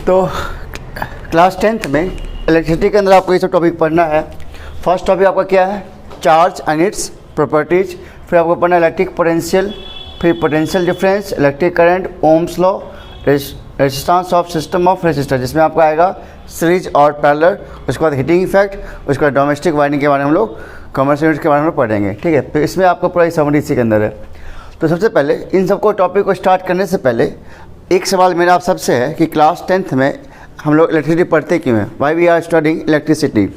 तो class 10th में electricity के अंदर आपको ये सब टॉपिक पढ़ना है। फर्स्ट टॉपिक आपका क्या है? Charge and its properties. फिर आपको पढ़ना है इलेक्ट्रिक पोटेंशियल, फिर potential difference, electric current, ohm's law, resistance of system of resistor, जिसमें आपका आएगा सीरीज और पैरेलल। उसके बाद हीटिंग इफेक्ट, उसके बाद डोमेस्टिक वायरिंग के बारे में हम लोग कमर्शियल यूनिट के बारे में पढ़ेंगे। ठीक है, तो इसमें आपको पूरा समरी इसी के अंदर है। तो सबसे पहले इन सबको टॉपिक को स्टार्ट करने से पहले एक सवाल मेरा आप सबसे है कि क्लास 10th में हम लोग इलेक्ट्रिसिटी पढ़ते क्यों हैं? Why we are studying electricity.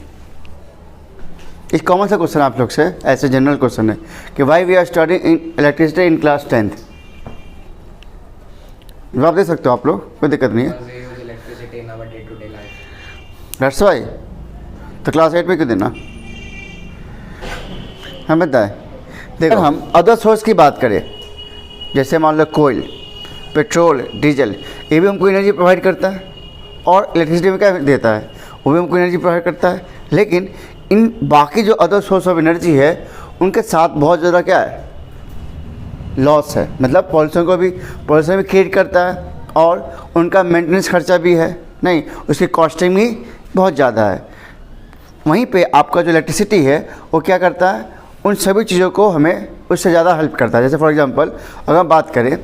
एक कॉमन सा क्वेश्चन आप लोग से, ऐसे जनरल क्वेश्चन है कि why we are studying in electricity in class 10th। जवाब दे सकते हो आप लोग, कोई दिक्कत नहीं है। That's why. तो क्लास 8 में क्यों देना? हम बताएं। देखो, हम अदर सोर्स की बात करें, जैसे मान लो कोयल, पेट्रोल, डीजल, ये भी हमको एनर्जी प्रोवाइड करता है और इलेक्ट्रिसिटी में क्या देता है, वो भी हमको एनर्जी प्रोवाइड करता है। लेकिन इन बाकी जो अदर सोर्स ऑफ एनर्जी है उनके साथ बहुत ज़्यादा क्या है, लॉस है। मतलब पॉल्यूशन भी क्रिएट करता है और उनका मेंटेनेंस खर्चा भी है, नहीं उसकी कॉस्टिंग भी बहुत ज़्यादा है। वहीं पे आपका जो इलेक्ट्रिसिटी है वो क्या करता है, उन सभी चीज़ों को हमें उससे ज़्यादा हेल्प करता है। जैसे फॉर एग्जांपल अगर हम बात करें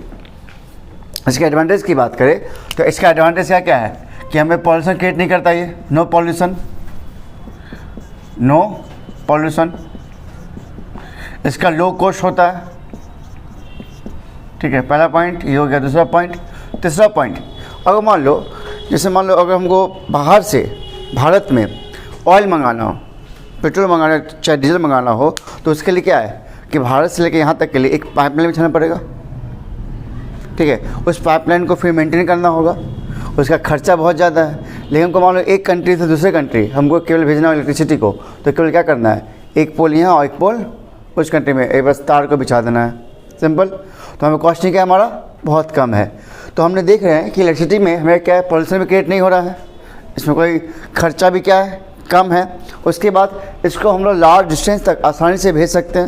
इसके एडवांटेज की बात करें, तो इसका एडवांटेज क्या है कि हमें पॉल्यूशन क्रिएट नहीं करता। ये नो पॉल्यूशन, इसका लो कॉस्ट होता है। ठीक है, पहला पॉइंट ये हो गया। दूसरा पॉइंट, तीसरा पॉइंट, अगर मान लो अगर हमको बाहर से भारत में ऑयल मंगाना हो, पेट्रोल मंगाना, चाहे डीजल मंगाना हो, तो उसके लिए क्या है कि भारत से लेकर यहाँ तक के लिए एक पाइपलाइन बिछाना पड़ेगा। ठीक है, उस पाइपलाइन को फिर मेंटेन करना होगा, उसका खर्चा बहुत ज़्यादा है। लेकिन हमको मान लो एक कंट्री से दूसरे कंट्री हमको केवल भेजना हो इलेक्ट्रिसिटी को, तो केवल क्या करना है, एक पोल यहाँ और एक पोल उस कंट्री में, एक बस तार को बिछा देना है, सिंपल। तो हमें कॉस्टिंग क्या हमारा बहुत कम है। तो हमने देख रहे हैं कि इलेक्ट्रिसिटी में हमें क्या है, पॉल्यूशन भी क्रिएट नहीं हो रहा है, इसमें कोई खर्चा भी क्या है, कम है। उसके बाद इसको हम लोग लार्ज डिस्टेंस तक आसानी से भेज सकते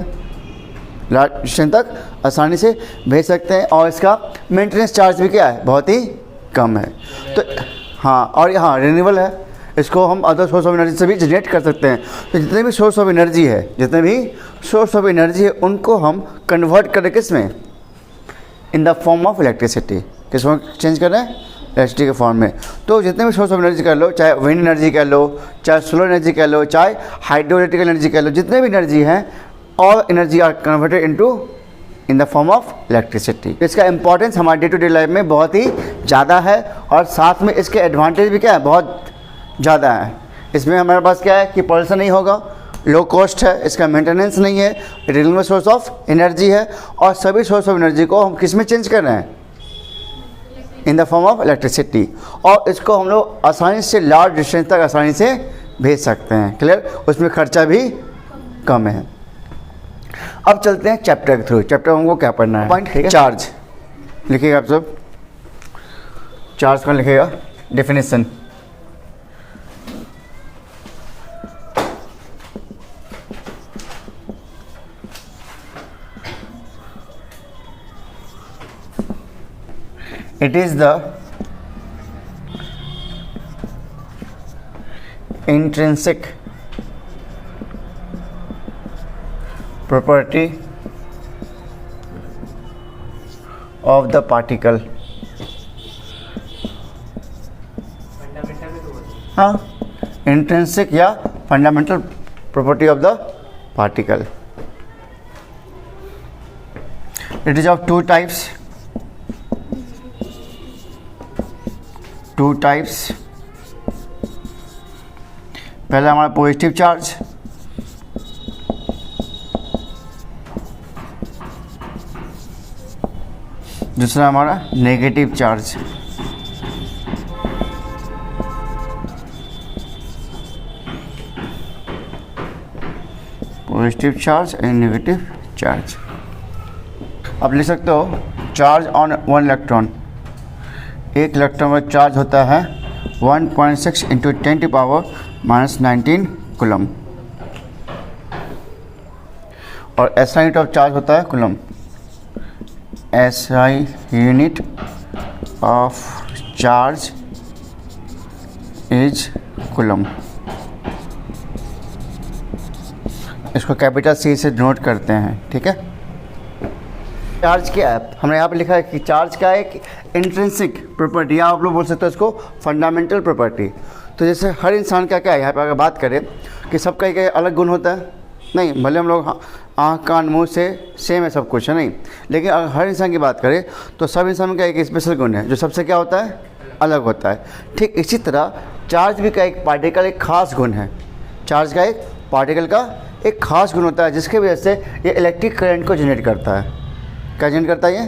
हैं, और इसका मेंटेनेंस चार्ज भी क्या है, बहुत ही कम है। तो हाँ, और यहाँ रिन्यूएबल है, इसको हम अदर सोर्स ऑफ एनर्जी से भी जनरेट कर सकते हैं। तो जितने भी सोर्स ऑफ एनर्जी है उनको हम कन्वर्ट करें किस में, इन द फॉर्म ऑफ इलेक्ट्रिसिटी। किस फॉर्म चेंज कर रहे हैं, इलेक्ट्रिसिटी के फॉर्म में। तो जितने भी सोर्स ऑफ एनर्जी कर लो, चाहे विंड एनर्जी कह लो, चाहे सोलर एनर्जी कह लो, चाहे हाइड्रो इलेक्ट्रिकल एनर्जी कह लो, जितने भी एनर्जी हैं, all energy are converted in the form of electricity. इसका इंपॉर्टेंस हमारे डे टू डे लाइफ में बहुत ही ज़्यादा है, और साथ में इसके एडवांटेज भी क्या है, बहुत ज़्यादा है। इसमें हमारे पास क्या है कि पॉल्यूशन नहीं होगा, लो कॉस्ट है, इसका मेंटेनेंस नहीं है, रिन्यूएबल सोर्स ऑफ एनर्जी है, और सभी सोर्स ऑफ एनर्जी को हम किस में चेंज कर रहे हैं, इन द फॉर्म ऑफ इलेक्ट्रिसिटी। और इसको हम लोग आसानी से लार्ज डिस्टेंस तक आसानी से भेज सकते हैं। क्लियर, उसमें खर्चा भी कम है। अब चलते हैं चैप्टर के थ्रू। चैप्टर हमको क्या पढ़ना है, पॉइंट है चार्ज। लिखिएगा आप सब, चार्ज कौन लिखेगा, definition. It is the intrinsic property of the particle। हाँ, intrinsic या fundamental property of the particle। It is of two types। पहला हमारा पॉजिटिव चार्ज, दूसरा हमारा negative charge. Positive charge and negative charge. आप लिख सकते हो चार्ज ऑन वन इलेक्ट्रॉन, एक इलेक्ट्रॉन का चार्ज होता है 1.6 इंटू 10⁻⁻19 कूलम, और SI यूनिट ऑफ चार्ज होता है coulomb. SI unit of charge is coulomb. इसको कैपिटल सी से नोट करते हैं, ठीक है। चार्ज क्या है, हमने यहाँ पे लिखा है कि चार्ज का एक इंट्रिंसिक प्रॉपर्टी, या आप लोग बोल सकते हो इसको फंडामेंटल प्रॉपर्टी। तो जैसे हर इंसान का क्या है, यहाँ पे अगर बात करें कि सबका एक अलग गुण होता है, नहीं भले हम लोग आँख कान मुँह से सेम है सब कुछ है नहीं, लेकिन अगर हर इंसान की बात करें तो सब इंसान का एक स्पेशल गुण है जो सबसे क्या होता है, अलग होता है। ठीक इसी तरह चार्ज भी का एक पार्टिकल एक खास गुण है, चार्ज का एक पार्टिकल का एक खास गुण होता है जिसकी वजह से ये इलेक्ट्रिक करंट को जनरेट करता है। क्या जनरेट करता है ये,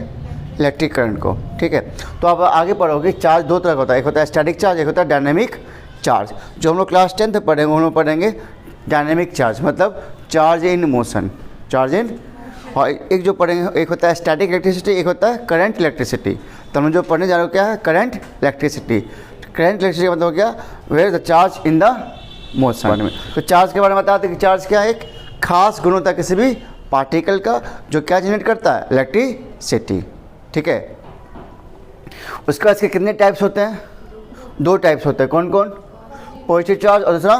इलेक्ट्रिक करंट को, ठीक है। तो आप आगे पढ़ोगे चार्ज दो तरह का होता है, एक होता है स्टैटिक चार्ज, एक होता है डायनेमिक चार्ज। जो हम लोग क्लास 10 में पढ़ेंगे हम लोग पढ़ेंगे डायनेमिक चार्ज, मतलब charge in motion, charge in. और एक जो पढ़ेंगे एक होता है स्टैटिक इलेक्ट्रिसिटी, एक होता है करंट इलेक्ट्रिसिटी। तो हम जो पढ़ने जा रहे हो क्या है, करंट इलेक्ट्रिसिटी। करंट इलेक्ट्रिसिटी मतलब क्या, where the charge in the motion में। तो चार्ज के बारे में बताते हैं कि चार्ज क्या है, एक खास गुण होता है किसी भी पार्टिकल का जो क्या जनरेट करता है, इलेक्ट्रिसिटी, ठीक है। उसके बाद इसके कितने टाइप्स होते हैं, दो टाइप्स होते हैं, कौन कौन, पॉजिटिव चार्ज और दूसरा।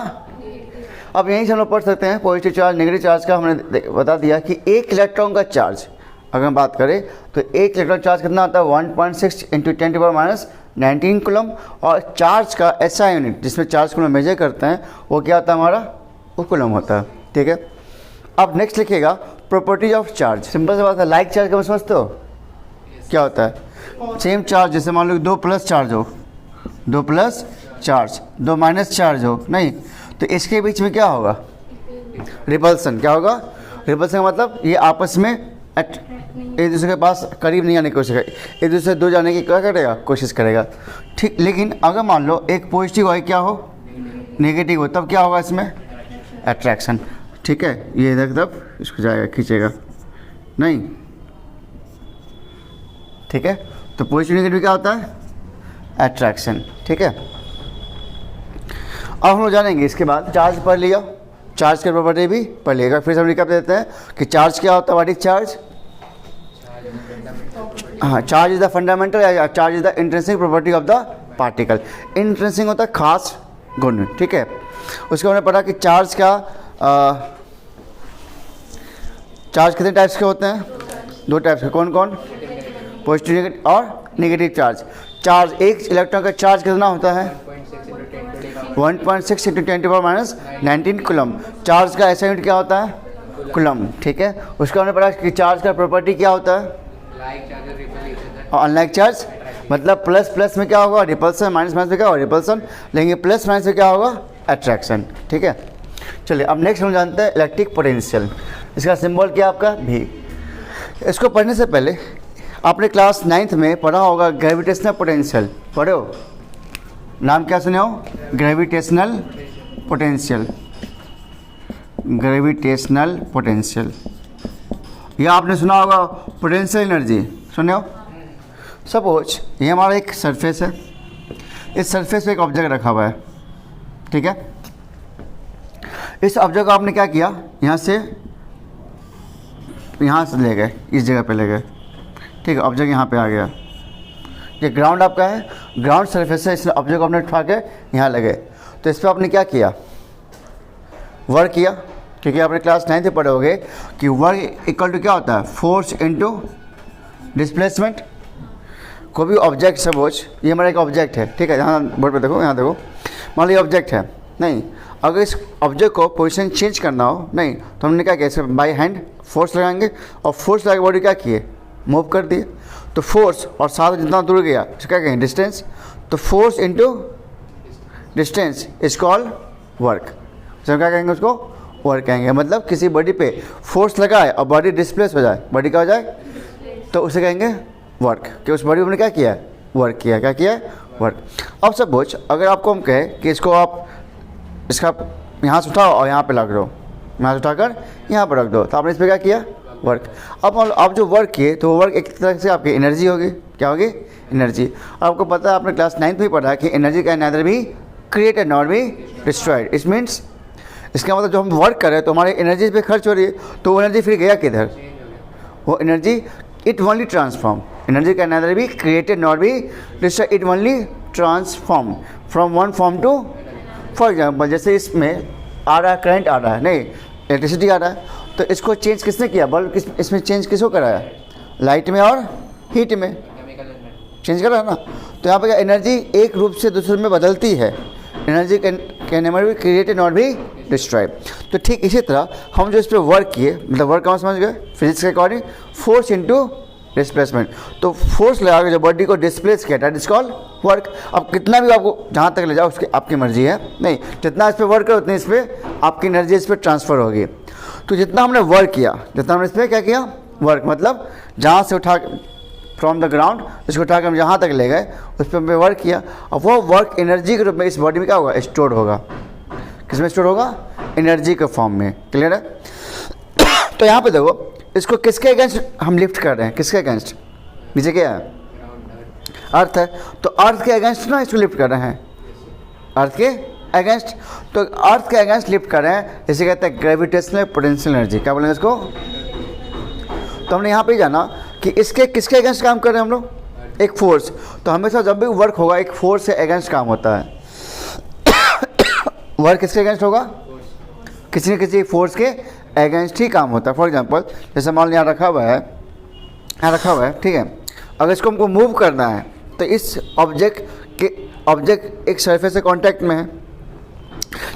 अब यहीं से हम लोग पढ़ सकते हैं पॉजिटिव चार्ज नेगेटिव चार्ज का। हमने बता दिया कि एक इलेक्ट्रॉन का चार्ज अगर हम बात करें तो एक इलेक्ट्रॉन चार्ज कितना होता है, 1.6 × 10⁻⁹ कूलम। और चार्ज का ऐसा यूनिट जिसमें चार्ज को हम मेजर करते हैं वो क्या होता है हमारा, वो कूलम होता है, ठीक है। अब नेक्स्ट लिखिएगा प्रॉपर्टीज ऑफ चार्ज। सिंपल सी बात है, लाइक चार्ज का समझते हो क्या होता है, सेम चार्ज, जैसे मान लो 2 प्लस चार्ज हो, 2 प्लस चार्ज, 2 माइनस चार्ज हो, नहीं तो इसके बीच में क्या होगा, रिपल्सन। क्या होगा, रिपल्सन का मतलब ये आपस में एक दूसरे के पास करीब नहीं आने की कोशिश करेगा, एक दूसरे से दूर जाने की क्या करेगा, कोशिश करेगा, ठीक। लेकिन अगर मान लो एक पॉजिटिव है क्या हो, नेगेटिव हो, तब क्या होगा इसमें, अट्रैक्शन, ठीक है। ये इधर तब इसको जाएगा, खींचेगा नहीं, ठीक है। तो पॉजिटिव नेगेटिव क्या होता है, अट्रैक्शन, ठीक है। अब हम लोग जानेंगे इसके बाद, चार्ज पढ़ लिया, चार्ज के प्रॉपर्टी भी पढ़ लिएगा। फिर हम रिकैप देते हैं कि चार्ज क्या होता है, व्हाट इज चार्ज। हाँ, चार्ज इज द फंडामेंटल या charge is the intrinsic property of the particle. Intrinsic होता है खास गुण, ठीक है। उसके हमने पढ़ा कि चार्ज का चार्ज कितने टाइप्स के होते हैं, दो टाइप्स के, कौन कौन, पॉजिटिव नेगेटिव और नेगेटिव चार्ज। चार्ज एक इलेक्ट्रॉन का चार्ज कितना होता है, 1.6 × 10⁻⁹ कूलम। चार्ज का ऐसा यूनिट क्या होता है, कूलम, ठीक है। उसका हमने पढ़ा कि चार्ज का प्रॉपर्टी क्या होता है, और अनलाइक चार्ज मतलब प्लस प्लस में क्या होगा, रिपल्सन, माइनस माइनस में क्या होगा, रिपल्सन, लेकिन प्लस माइनस में क्या होगा, अट्रैक्शन, ठीक है। चलिए अब नेक्स्ट हम जानते हैं इलेक्ट्रिक पोटेंशियल। इसका सिंबल क्या आपका, भी। इसको पढ़ने से पहले आपने क्लास 9th में पढ़ा होगा ग्रेविटेशनल पोटेंशियल, पढ़े हो, नाम क्या सुने हो, ग्रेविटेशनल पोटेंशियल, ग्रेविटेशनल पोटेंशियल। यह आपने सुना होगा पोटेंशियल एनर्जी, सुने हो। सपोज ये हमारा एक सरफेस है, इस सरफेस पे एक ऑब्जेक्ट रखा हुआ है, ठीक है। इस ऑब्जेक्ट को आपने क्या किया, यहाँ से ले गए, इस जगह पे ले गए, ठीक है। ऑब्जेक्ट यहाँ पे आ गया, ये ग्राउंड आपका है, ग्राउंड सरफेस है, इस ऑब्जेक्ट को आपने उठा के यहाँ लगे। तो इस पर आपने क्या किया, वर्क किया, ठीक है। आपने क्लास 9th में पढ़े होगे कि वर्क इक्वल टू क्या होता है, फोर्स इनटू डिस्प्लेसमेंट। कोई भी ऑब्जेक्ट, सपोज ये हमारा एक ऑब्जेक्ट है, ठीक है। यहाँ बोर्ड पे देखो, यहाँ देखो, मान लो ये ऑब्जेक्ट है, नहीं अगर इस ऑब्जेक्ट को पोजीशन चेंज करना हो, नहीं तो हमने क्या किया, इसे बाय हैंड फोर्स लगाएंगे, और फोर्स लगा के बॉडी क्या किए, मूव कर दिए। तो फोर्स और साथ जितना दूर गया इसको क्या कहेंगे, डिस्टेंस। तो force into distance is called work. तो क्या कहेंगे, उसको वर्क कहेंगे। मतलब किसी बॉडी पे फोर्स लगाए और बॉडी डिस्प्लेस हो जाए, बॉडी क्या हो जाए, तो उसे कहेंगे वर्क, कि उस बॉडी ने क्या किया, वर्क किया। क्या किया, वर्क। अब सपोज अगर आपको हम कहें कि इसको आप इसका यहाँ से उठाओ और यहाँ पे रख दो, यहाँ से उठाकर यहाँ पर रख दो, तो आपने इस पर क्या किया, वर्क। अब आप जो वर्क किए तो वर्क एक तरह से आपकी एनर्जी होगी, क्या होगी, एनर्जी। आपको पता है, आपने क्लास 9th में पढ़ा कि energy can neither be created not be destroyed. It means, इसका मतलब जो हम वर्क कर रहे हैं तो हमारी एनर्जी पे खर्च हो रही है, तो वो एनर्जी फिर गया किधर, वो energy it only transform. Energy can neither be created not be destroyed, it only transform from one form to, for example जैसे इसमें आ रहा है करंट आ रहा है, नहीं इलेक्ट्रिसिटी आ रहा है, तो इसको चेंज किसने किया, बल्ब इसमें चेंज किसको कराया, लाइट में और हीट में चेंज करा है ना। तो यहाँ पे क्या एनर्जी एक रूप से दूसरे में बदलती है, energy can never be created not be destroyed. तो ठीक इसी तरह हम जो इस पर वर्क किए, मतलब वर्क कहाँ समझ गए, फिजिक्स के अकॉर्डिंग फोर्स इनटू डिस्प्लेसमेंट। तो फोर्स लगा के जो बॉडी को डिस्प्लेस किया दैट इज कॉल्ड वर्क। अब कितना भी आपको जहाँ तक ले जाओ उसकी आपकी मर्जी है, नहीं जितना इस पर वर्क करो उतनी इस पर आपकी एनर्जी इस पर ट्रांसफ़र होगी। तो जितना हमने वर्क किया, जितना हमने इस पर क्या किया वर्क, मतलब जहाँ से उठा फ्रॉम द ग्राउंड इसको उठा के हम जहाँ तक ले गए उस पर हमने वर्क किया। अब वो वर्क एनर्जी के रूप में इस बॉडी में क्या होगा, स्टोर होगा। किस में स्टोर होगा, एनर्जी के फॉर्म में। क्लियर है। तो यहाँ पे देखो इसको किसके अगेंस्ट हम लिफ्ट कर रहे हैं, किसके अगेंस्ट, नीचे क्या है अर्थ है, तो अर्थ के अगेंस्ट ना इसको लिफ्ट कर रहे हैं, अर्थ के अगेंस्ट। तो अर्थ के अगेंस्ट लिफ्ट कर रहे हैं, इसे कहते हैं ग्रेविटेशनल पोटेंशियल एनर्जी। क्या बोलेंगे इसको। तो हमने यहाँ पे जाना कि इसके किसके अगेंस्ट काम कर रहे हैं हम लोग, एक फोर्स। तो हमेशा जब भी वर्क होगा एक फोर्स से अगेंस्ट काम होता है। वर्क किसके अगेंस्ट होगा, किसी न किसी फोर्स के अगेंस्ट ही काम होता है। फॉर एग्जांपल जैसे मान लो यहाँ रखा हुआ है, यहाँ रखा हुआ है, ठीक है। अगर इसको हमको मूव करना है तो इस ऑब्जेक्ट एक सरफेस से कांटेक्ट में है,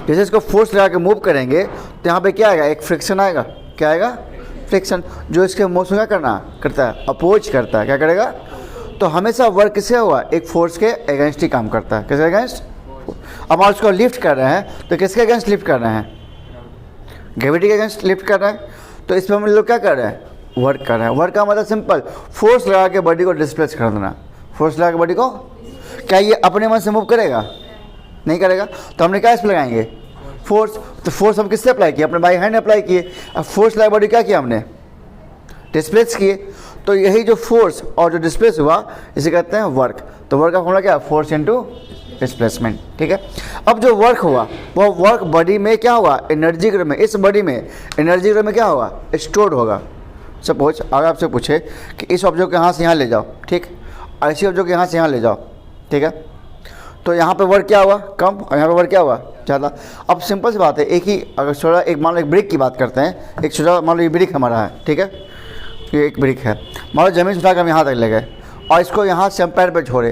जैसे इसको फोर्स लगा के मूव करेंगे तो यहाँ पे क्या आएगा, एक फ्रिक्शन आएगा। क्या आएगा, फ्रिक्शन, जो इसके मोशन क्या करता है, अपोज करता है। क्या करेगा, तो हमेशा वर्क किससे हुआ, एक फोर्स के अगेंस्ट ही काम करता है। किसके अगेंस्ट। अब आप उसको लिफ्ट कर रहे हैं तो किसके अगेंस्ट लिफ्ट कर रहे हैं, ग्रेविटी के अगेंस्ट लिफ्ट कर रहे हैं। तो इसमें हम लोग क्या कर रहे हैं, वर्क कर रहे हैं। वर्क का मतलब सिंपल, फोर्स लगा के बॉडी को डिस्प्लेस कर देना। फोर्स लगा के बॉडी को, क्या ये अपने मन से मूव करेगा, नहीं करेगा। तो हमने क्या इस पर लगाएंगे, फोर्स। तो फोर्स हम किससे अप्लाई किए, अपने बाई हैंड अप्लाई किए। अब फोर्स लगा बॉडी क्या किया हमने, डिस्प्लेस किए। तो यही जो फोर्स और जो डिस्प्लेस हुआ इसे कहते हैं वर्क। तो वर्क का फॉर्मूला क्या, फोर्स इनटू डिस्प्लेसमेंट। ठीक है। अब जो वर्क हुआ वो वर्क बॉडी में क्या हुआ, एनर्जी के रूप में, इस बॉडी में एनर्जी के रूप में क्या होगा, स्टोर्ड होगा। सपोज अगर आपसे पूछे कि इस ऑब्जेक्ट को यहाँ से यहाँ ले जाओ, ठीक, ऐसी ऑब्जेक्ट को यहाँ से यहाँ ले जाओ, ठीक है, तो यहाँ पे वर्क क्या हुआ, कम, और यहाँ पे वर्क क्या हुआ, ज़्यादा। अब सिंपल सी बात है, एक ही अगर छोटा एक मान लो एक ब्रिक की बात करते हैं, एक छोटा मान लो ये ब्रिक हमारा है, ठीक है, ये एक ब्रिक है, मान लो ज़मीन से उठा कर हम यहाँ तक ले गए और इसको यहाँ से हम पैर पर छोड़े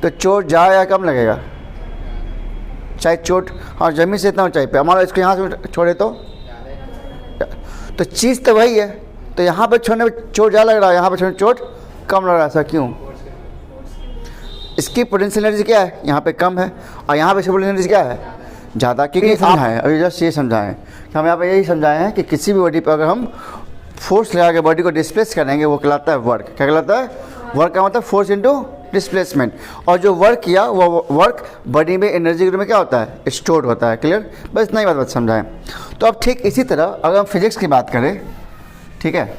तो चोट ज़्यादा या कम लगेगा, चाहे चोट, हाँ ज़मीन से इतना ऊंचाई पे मान लो इसको यहाँ से छोड़े तो चीज़ तो वही है। तो यहाँ पे छोड़ने में चोट ज़्यादा लग रहा है, यहाँ पे छोड़ने चोट कम लग रहा है, ऐसा क्यों, इसकी पोटेंशियल एनर्जी क्या है, यहाँ पे कम है और यहाँ पे पोटेंशियल एनर्जी क्या है, ज़्यादा। क्योंकि समझाएं अभी जस्ट ये समझाएं कि हम यहाँ पे यही समझाए हैं कि किसी भी बॉडी पर अगर हम फोर्स लगा के बॉडी को डिस्प्लेस करेंगे वो कहलाता है वर्क। क्या कहलाता है, वर्क का मतलब फोर्स इनटू डिस्प्लेसमेंट। और जो वर्क किया वो वर्क बॉडी में एनर्जी के रूप में क्या होता है, स्टोर्ड होता है। क्लियर, बस इतना ही बात समझाएं। तो अब ठीक इसी तरह अगर हम फिजिक्स की बात करें, ठीक है,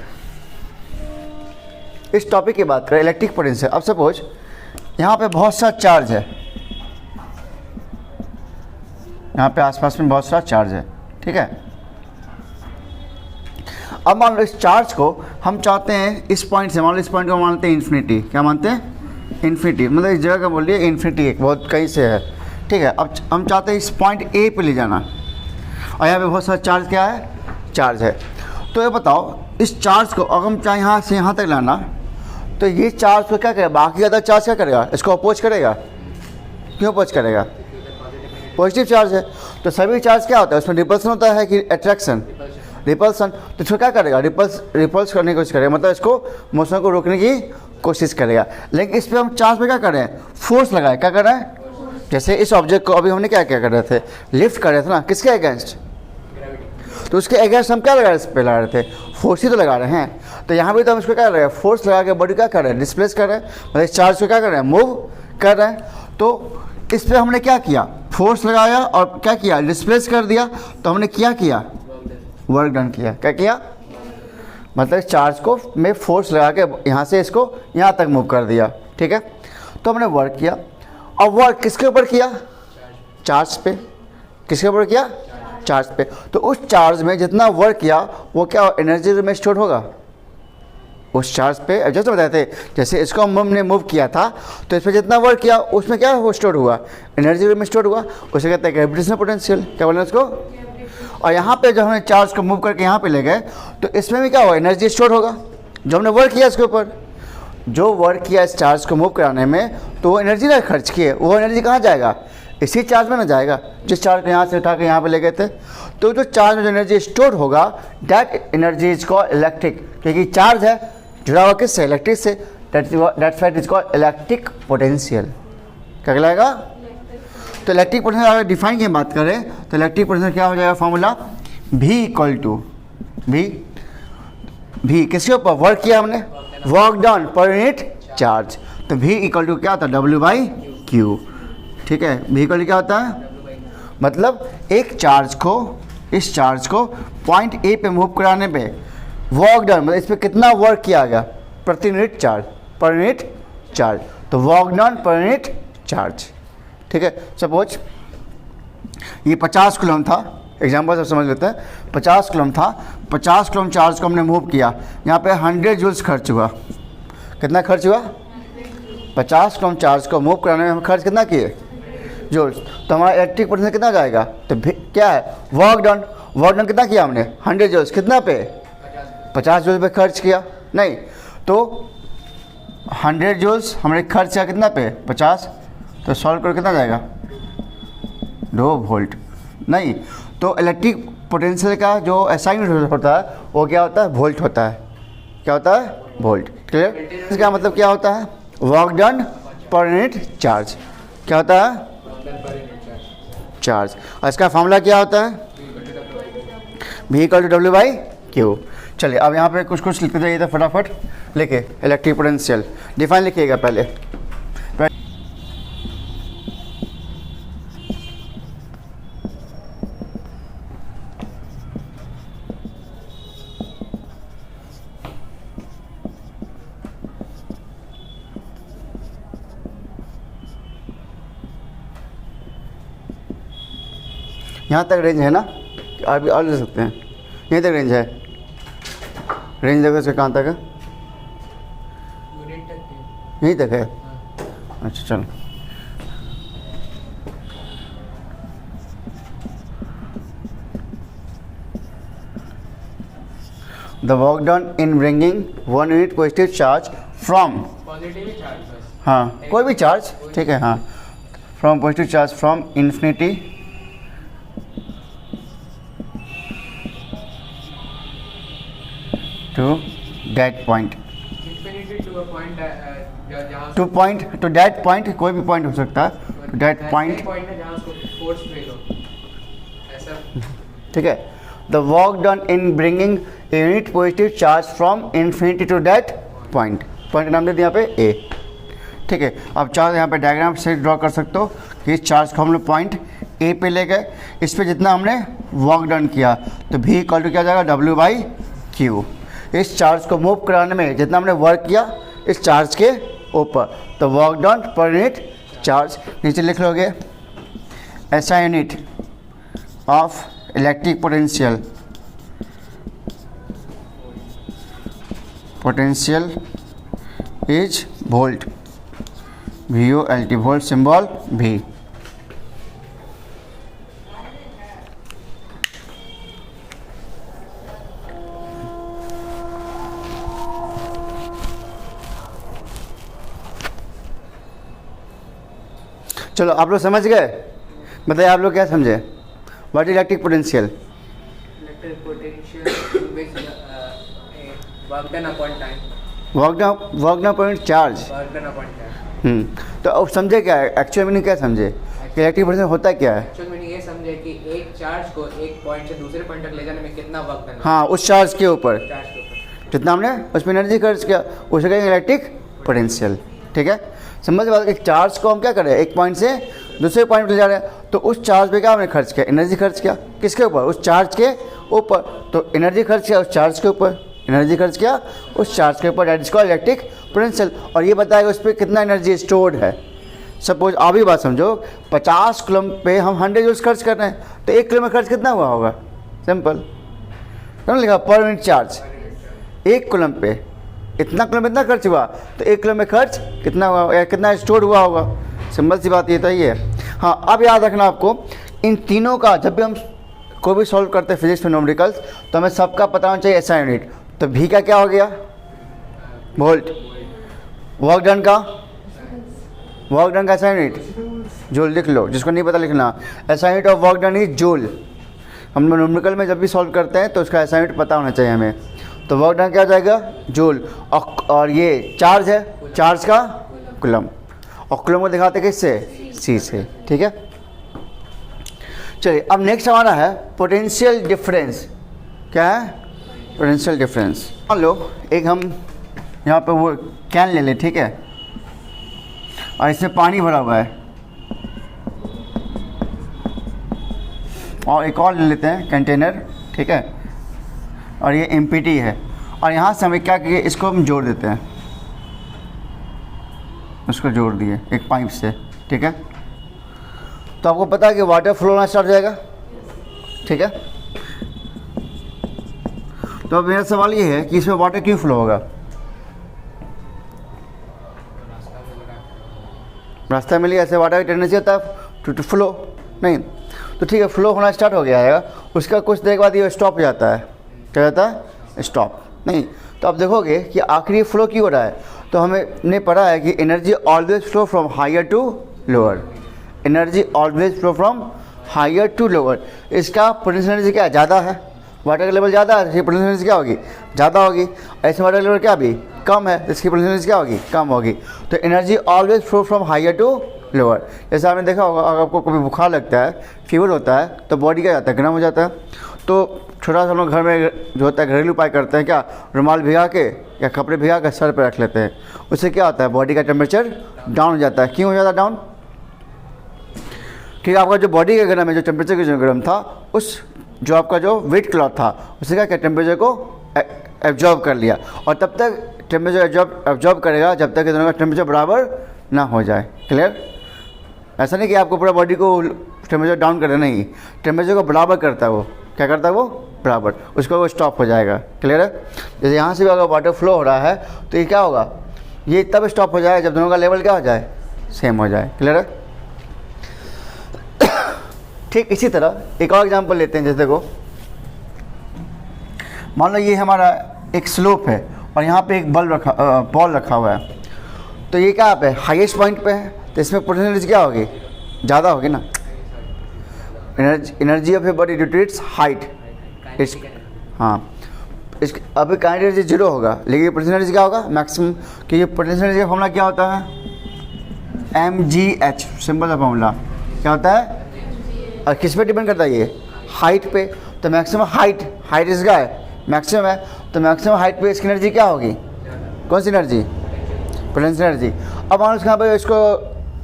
इस टॉपिक की बात करें इलेक्ट्रिक पोटेंशियल। अब सपोज यहाँ पे बहुत सा चार्ज है, यहाँ पे आसपास में बहुत सारा चार्ज है, ठीक है। अब मान लो इस चार्ज को हम चाहते हैं इस पॉइंट से, मान लो इस पॉइंट को मानते हैं इन्फिनिटी। क्या मानते हैं, इन्फिनिटी, मतलब इस जगह का बोलिए इन्फिनिटी एक बहुत कहीं से है, ठीक है। अब हम चाहते हैं इस पॉइंट ए पे ले जाना और यहाँ पे बहुत सारा चार्ज क्या है, चार्ज है। तो ये बताओ इस चार्ज को अगर हम चाहे यहाँ से यहाँ तक लाना तो ये चार्ज को क्या करेगा, बाकी ज़्यादा चार्ज क्या करेगा, इसको अपोज करेगा। क्यों अपोज करेगा, पॉजिटिव चार्ज है तो सभी चार्ज क्या होता है, उसमें रिपल्सन होता है कि अट्रैक्शन, रिपल्सन। तो इसको क्या करेगा, रिपल्स करने की कोशिश करेगा, मतलब इसको मोशन को रोकने की कोशिश करेगा। लेकिन इस पर हम चार्ज पे क्या कर रहे हैं, फोर्स लगाए। क्या कर रहे हैं, जैसे इस ऑब्जेक्ट को अभी हमने क्या क्या कर रहे थे, लिफ्ट कर रहे थे ना, किसके अगेंस्ट, तो उसके अगेंस्ट हम क्या लगा रहे, इस पे लगा रहे थे, फोर्स ही तो लगा रहे हैं। तो यहाँ भी तो हम इसको क्या कर रहे हैं, फोर्स लगा के बॉडी क्या कर रहे हैं, डिस्प्लेस कर रहे हैं, मतलब इस चार्ज को क्या कर रहे हैं, मूव कर रहे हैं। तो इस पर हमने क्या किया, फोर्स लगाया और क्या किया, डिस्प्लेस कर दिया। तो हमने क्या किया, वर्क डन किया। क्या किया, मतलब इस चार्ज को में फोर्स लगा के यहाँ से इसको यहाँ तक मूव कर दिया, ठीक है। तो हमने वर्क किया। अब वर्क किसके ऊपर किया, चार्ज पे। किसके ऊपर किया, चार्ज पे। तो उस चार्ज में जितना वर्क किया वो क्या एनर्जी में स्टोर होगा, उस चार्ज पे जैसे बताए थे, जैसे इसको हमने मूव किया था तो इस पर जितना वर्क किया उसमें क्या वो स्टोर हुआ, एनर्जी में स्टोर हुआ, उसे कहते हैं ग्रेविटेशनल पोटेंशियल। क्या बोले उसको? और यहाँ पे जब हमने चार्ज को मूव करके यहाँ पे ले गए तो इसमें भी क्या होगा, एनर्जी स्टोर होगा। जो हमने वर्क किया इसके ऊपर, जो वर्क किया इस चार्ज को मूव कराने में, तो वो एनर्जी ना खर्च किए, वो एनर्जी कहाँ जाएगा, इसी चार्ज में ना जाएगा जिस चार्ज को यहाँ से उठा के यहाँ पे ले गए थे। तो जो चार्ज में जो एनर्जी स्टोर होगा, that energy is called electric, क्योंकि चार्ज है जुड़ा हुआ किससे, इलेक्ट्रिक से, that's why it is called electric potential. क्या कहलाएगा? तो इलेक्ट्रिक पोटेंशियल अगर डिफाइन की बात करें तो इलेक्ट्रिक पोटेंशियल क्या हो जाएगा, फॉर्मूला भी इक्वल टू भी किसके ऊपर वर्क किया हमने, work done per unit charge, तो भी इक्वल टू क्या होता है, W/Q। ठीक है, भी इक्वल टू क्या होता है, मतलब एक चार्ज को, इस चार्ज को पॉइंट ए पे मूव कराने पे वर्क डन, मतलब इस पर कितना वर्क किया गया प्रति unit charge, per unit charge, तो work done per unit charge. ठीक है, सपोज ये 50 कूलम था, एग्जाम्पल से समझ लेते हैं, 50 कूलम था, 50 कूलम चार्ज को हमने मूव किया, यहाँ पे 100 जूल्स खर्च हुआ। कितना खर्च हुआ? 50 कूलम चार्ज को मूव कराने में हम खर्च कितना किए, जूल्स। तो हमारा इलेक्ट्रिक पोटेंशियल कितना जाएगा, तो क्या है, वर्क डन। वर्क डन कितना किया हमने, 100 जूल्स, कितना पे, 50 जूल्स पे खर्च किया, नहीं तो 100 जूल्स हमने खर्च किया कितना पे, 50, तो सॉल्व कर कितना जाएगा, 2 वोल्ट। नहीं तो इलेक्ट्रिक पोटेंशियल का जो SI यूनिट होता है वो क्या होता है, वोल्ट होता है। क्या होता है, वोल्ट। क्लियर? इसका मतलब क्या होता है, work done per unit charge. क्या होता है, चार्ज। और इसका फॉर्मूला क्या होता है, V = W/Q। चलिए अब यहाँ पे कुछ कुछ लिखते जाइए था, फटाफट लिखे, इलेक्ट्रिक पोटेंशियल डिफाइन लिखिएगा पहले। यहाँ तक रेंज है ना, आप और ले सकते हैं, यहीं तक रेंज है, रेंज देखो इसका कहाँ तक है, यहीं तक है। अच्छा चलो, the work done in bringing 1 unit positive charge from, हाँ कोई भी चार्ज, ठीक है, हाँ from positive charge from infinity to that point, to that point, कोई भी पॉइंट हो सकता है, to that point, ठीक है। the work done in bringing a unit positive charge from infinity to that point, point का नाम दे दिया यहाँ पे A। ठीक है, अब चार्ज यहाँ पे डायग्राम से ड्रॉ कर सकते हो कि इस चार्ज को हम लोग पॉइंट A पे ले गए, इस पे जितना हमने वर्क डन किया तो V इक्वल टू क्या जाएगा, W/Q। इस चार्ज को मूव कराने में जितना हमने वर्क किया इस चार्ज के ऊपर, तो work done per unit charge. नीचे लिख लोगे SI unit of electric potential, potential is volt, VOLT, volt symbol V। चलो आप लोग समझ गए, बताइए आप लोग क्या समझे, what is electric potential? Electric potential which work done upon time. Work done point charge. Work done upon time. तो अब समझे क्या है, एक्चुअल मीनिंग क्या समझे कि इलेक्ट्रिक पोटेंशियल होता क्या है? Actual meaning ये समझे कि एक चार्ज को एक पॉइंट से दूसरे पॉइंट तक ले जाने में कितना वर्क करना है। हाँ, उस चार्ज के ऊपर चार्ज के ऊपर जितना हमने उसमें एनर्जी खर्च किया उसे कहेंगे इलेक्ट्रिक पोटेंशियल। ठीक है, समझ बात, एक चार्ज को हम क्या कर रहे हैं, एक पॉइंट से दूसरे पॉइंट पे ले जा रहे हैं, तो उस चार्ज पे क्या हमने खर्च किया, एनर्जी खर्च किया, किसके ऊपर, उस चार्ज के ऊपर। तो एनर्जी खर्च किया उस चार्ज के ऊपर, एनर्जी खर्च किया उस चार्ज के ऊपर, that is called electric potential. और ये बताएगा उस पर कितना एनर्जी स्टोर्ड है। सपोज आप ही बात समझो, 50 कूलम पे हम 100 जूल्स खर्च कर रहे हैं, तो 1 कूलम में खर्च कितना हुआ होगा, सिंपल लिखा पर यूनिट चार्ज, 1 कूलम पे इतना किलो में इतना खर्च हुआ, तो 1 किलो में खर्च कितना हुआ या कितना स्टोर हुआ होगा। सिंपल सी बात ये तो ही है। हाँ, अब याद रखना आपको इन तीनों का, जब भी हम कोई भी सॉल्व करते हैं फिजिक्स में न्यूमेरिकल्स, तो हमें सबका पता होना चाहिए एसआई यूनिट। तो भी का क्या हो गया? वोल्ट। वर्क डन का एसआई यूनिट जूल। लिख लो, जिसको नहीं पता लिखना। SI unit of work done is joule. हम न्यूमेरिकल में जब भी सॉल्व करते हैं तो उसका एसआई यूनिट पता होना चाहिए हमें। तो वर्क डन क्या हो जाएगा? जूल। और ये चार्ज है, चार्ज का कूलम, और कूलम को दिखाते किससे? सी से। ठीक है, चलिए अब नेक्स्ट हमारा है पोटेंशियल डिफरेंस। क्या है? Potential difference. मान लो एक हम यहाँ पे वो कैन ले लें, ठीक है, और इसमें पानी भरा हुआ है, और एक और ले लेते हैं कंटेनर, ठीक है, और ये एम्प्टी है, और यहाँ से हमें क्या किए, इसको हम जोड़ देते हैं, उसको जोड़ दिए एक पाइप से, ठीक है। तो आपको पता है कि वाटर फ्लो होना स्टार्ट हो जाएगा, ठीक है। तो अब मेरा सवाल ये है कि इसमें वाटर क्यों फ्लो होगा? रास्ता मिली ऐसे वाटर की टेंडेंसी होता है टू फ्लो, नहीं तो ठीक है, फ्लो होना स्टार्ट हो गया है, उसका कुछ देर के बाद ये स्टॉप हो जाता है। क्या जाता है? स्टॉप। नहीं तो आप देखोगे कि आखिरी फ्लो क्यों हो रहा है, तो हमें ने पढ़ा है कि energy always flow from higher to lower. Energy always flow from higher to lower. इसका पोटेंशियल एनर्जी क्या है? ज़्यादा है, वाटर का लेवल ज़्यादा है, इसकी पोटेंशियल एनर्जी क्या होगी? ज़्यादा होगी। ऐसे वाटर का लेवल क्या भी कम है, इसकी पोटेंशियल एनर्जी क्या होगी? कम होगी। तो energy always flow from higher to lower. जैसे आपने देखा होगा, अगर आपको कभी बुखार लगता है, फीवर होता है, तो बॉडी क्या जाता है? गर्म हो जाता है। तो छोटा सा हम लोग घर में जो होता है घरेलू उपाय करते हैं, क्या, रुमाल भिगा के या कपड़े भिगा के सर पर रख लेते हैं। उससे क्या होता है? बॉडी का टेम्परेचर डाउन हो जाता है। क्यों हो जाता है डाउन? ठीक है, आपका जो बॉडी का गर्म है, जो टेम्परेचर का जो गर्म था, उस जो आपका जो वेट क्लॉथ था, उससे क्या टेम्परेचर को एब्जॉर्ब कर लिया, और तब तक टेम्परेचर एब्जॉर्ब करेगा जब तक दोनों का टेम्परेचर बराबर ना हो जाए। क्लियर? ऐसा नहीं कि आपको पूरा बॉडी को टेम्परेचर डाउन कर देना, नहीं, टेम्परेचर को बराबर करता है वो। क्या करता है वो? बराबर। उसको वो स्टॉप हो जाएगा। क्लियर है? जैसे यहाँ से भी अगर वाटर फ्लो हो रहा है तो ये क्या होगा? ये तब स्टॉप हो जाए जब दोनों का लेवल क्या हो जाए? सेम हो जाए। क्लियर है? ठीक इसी तरह एक और एग्जांपल लेते हैं। जैसे देखो, मान लो ये हमारा एक स्लोप है और यहाँ पे एक बॉल रखा हुआ है, तो ये क्या पे हाईएस्ट पॉइंट पे है, तो इसमें पोटेंशियल एनर्जी क्या होगी? ज़्यादा होगी ना। Energy of a body due to its height, its, हाँ, इस अभी काइनेटिक एनर्जी 0 होगा, लेकिन पोटेंशियल एनर्जी क्या होगा? मैक्सिमम। क्योंकि पोटेंशियल एनर्जी का फॉर्मूला क्या होता है? mgh। सिंपल सा फॉर्मूला क्या होता है? और किस पे डिपेंड करता है? ये हाइट पे। तो मैक्सिमम हाइट इसका है, मैक्सिमम है, तो मैक्सिमम हाइट पे इसकी एनर्जी क्या होगी? कौन सी एनर्जी? Potential energy. अब मान लो यहाँ पे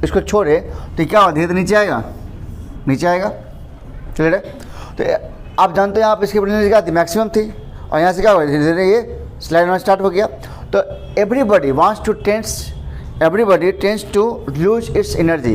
इसको छोड़े तो क्या होगा? धीरे धीरे नीचे आएगा, नीचे आएगा। चलिए, तो आप जानते हैं यहाँ पे इसकी पोटेंशियल एनर्जी क्या थी? मैक्सिमम थी, और यहाँ से क्या होगा? धीरे धीरे ये स्लाइड होना स्टार्ट हो गया। तो everybody tends to lose its energy,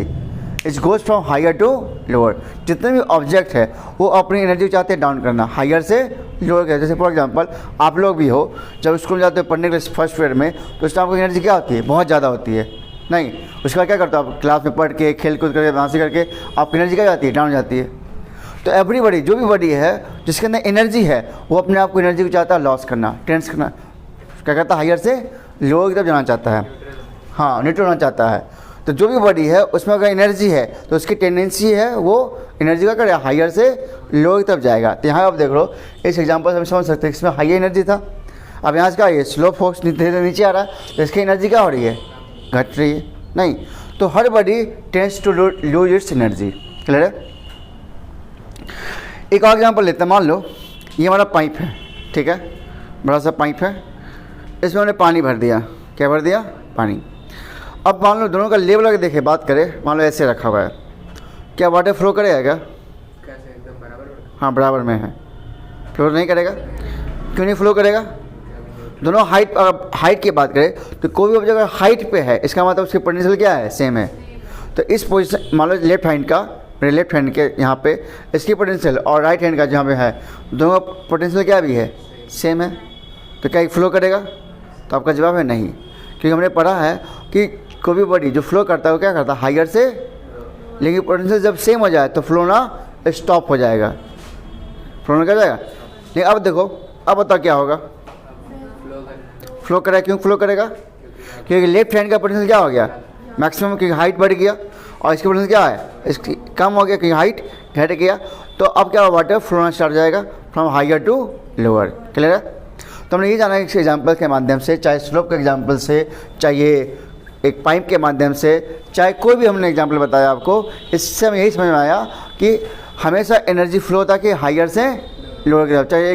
it goes from higher to lower. जितने भी ऑब्जेक्ट है वो अपनी एनर्जी चाहते हैं डाउन करना, हायर से लोअर का। जैसे फॉर एग्जांपल आप लोग भी हो, जब स्कूल जाते हो पढ़ने के लिए फर्स्ट पीरियड में, तो उस टाइम की एनर्जी क्या होती है? बहुत ज़्यादा होती है। नहीं, उसके बाद क्या करते हो आप? क्लास में पढ़ के, खेल कूद करके, डांसी करके आपकी एनर्जी क्या जाती है? डाउन जाती है। तो एवरीबडी, जो भी बॉडी है जिसके अंदर एनर्जी है, वो अपने आप को एनर्जी को चाहता है लॉस करना, टेंस करना। क्या करता है? हायर से लोअर की तरफ जाना चाहता है, हाँ, न्यूट्रल होना चाहता है। तो जो भी बॉडी है उसमें अगर एनर्जी है तो उसकी टेंडेंसी है वो एनर्जी का करेगा, हायर से लोअर की तरफ जाएगा। तो यहाँ आप देख लो, इस एग्जांपल से हम समझ सकते हैं इसमें हाई एनर्जी था। अब यहाँ से क्या है? स्लो फोर्स धीरे धीरे नीचे आ रहा है, तो इसकी एनर्जी क्या हो रही है? घट रही है। नहीं, तो हर body tends to lose its energy. Clear है? एक और एग्जांपल लेते हैं। मान लो ये हमारा पाइप है, ठीक है, बड़ा सा पाइप है, इसमें हमने पानी भर दिया। क्या भर दिया? पानी। अब मान लो दोनों का लेवल अगर देखें, बात करें, मान लो ऐसे रखा हुआ है, क्या वाटर फ्लो करेगा क्या? कैसे? एकदम बराबर? हाँ, बराबर में है, फ्लो नहीं करेगा। क्यों नहीं फ्लो करेगा? दोनों हाइट की बात करें तो कोई भी ऑब्जेक्ट अगर हाइट पे है, इसका मतलब उसकी पोटेंशियल क्या है? सेम है। तो इस पोजीशन, मान लो लेफ्ट हैंड का, मेरे लेफ्ट हैंड के यहाँ पे इसकी पोटेंशियल और राइट हैंड का जहाँ पे है, दोनों का पोटेंशियल क्या भी है? सेम है। तो क्या फ्लो करेगा? तो आपका जवाब है नहीं, क्योंकि हमने पढ़ा है कि कोई भी बॉडी जो फ्लो करता है वो क्या करता है, हाइयर से, लेकिन पोटेंशियल जब सेम हो जाए तो फ्लो ना स्टॉप हो जाएगा, फ्लो ना क्या जाएगा। लेकिन अब देखो, अब बताओ क्या होगा, फ्लो करेगा। क्यों फ्लो करेगा, क्योंकि लेफ्ट हैंड का पोटेंशियल क्या हो गया, मैक्सिमम, क्योंकि हाइट बढ़ गया, और इसका पोटेंशियल क्या है, इसकी कम हो गया क्योंकि हाइट घट गया। तो अब क्या वाटर फ्लो स्टार्ट हो जाएगा from higher to lower. Clear है। तो हमने ये जाना है इस एग्जाम्पल के माध्यम से, चाहे स्लोप के एग्जाम्पल से, चाहे एक पाइप के माध्यम से, चाहे कोई भी हमने एग्जाम्पल बताया आपको, इससे हमें यही समझ में आया कि हमेशा एनर्जी फ्लो होता है कि हाइयर से लोअर की तरफ। चाहे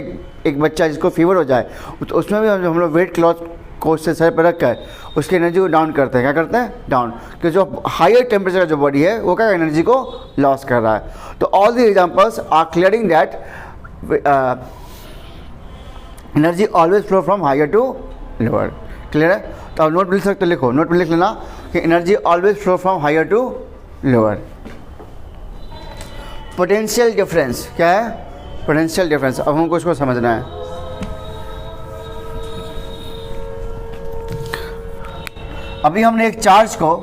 एक बच्चा जिसको फीवर हो जाए तो उसमें भी हम लोग वेट क्लॉथ को उससे सर पर रख कर उसकी एनर्जी को डाउन करते हैं। क्या करते हैं, डाउन, क्योंकि जो हायर टेम्परेचर का जो बॉडी है वो क्या एनर्जी को लॉस कर रहा है। तो all the examples are clearing that energy always flow from higher to lower. Clear है। तो आप नोट मिल सकते, लिखो, नोट में लिख लेना कि energy always flow from higher to lower. Potential difference क्या है, पोटेंशियल डिफरेंस। अब हमको इसको समझना है। अभी हमने एक चार्ज को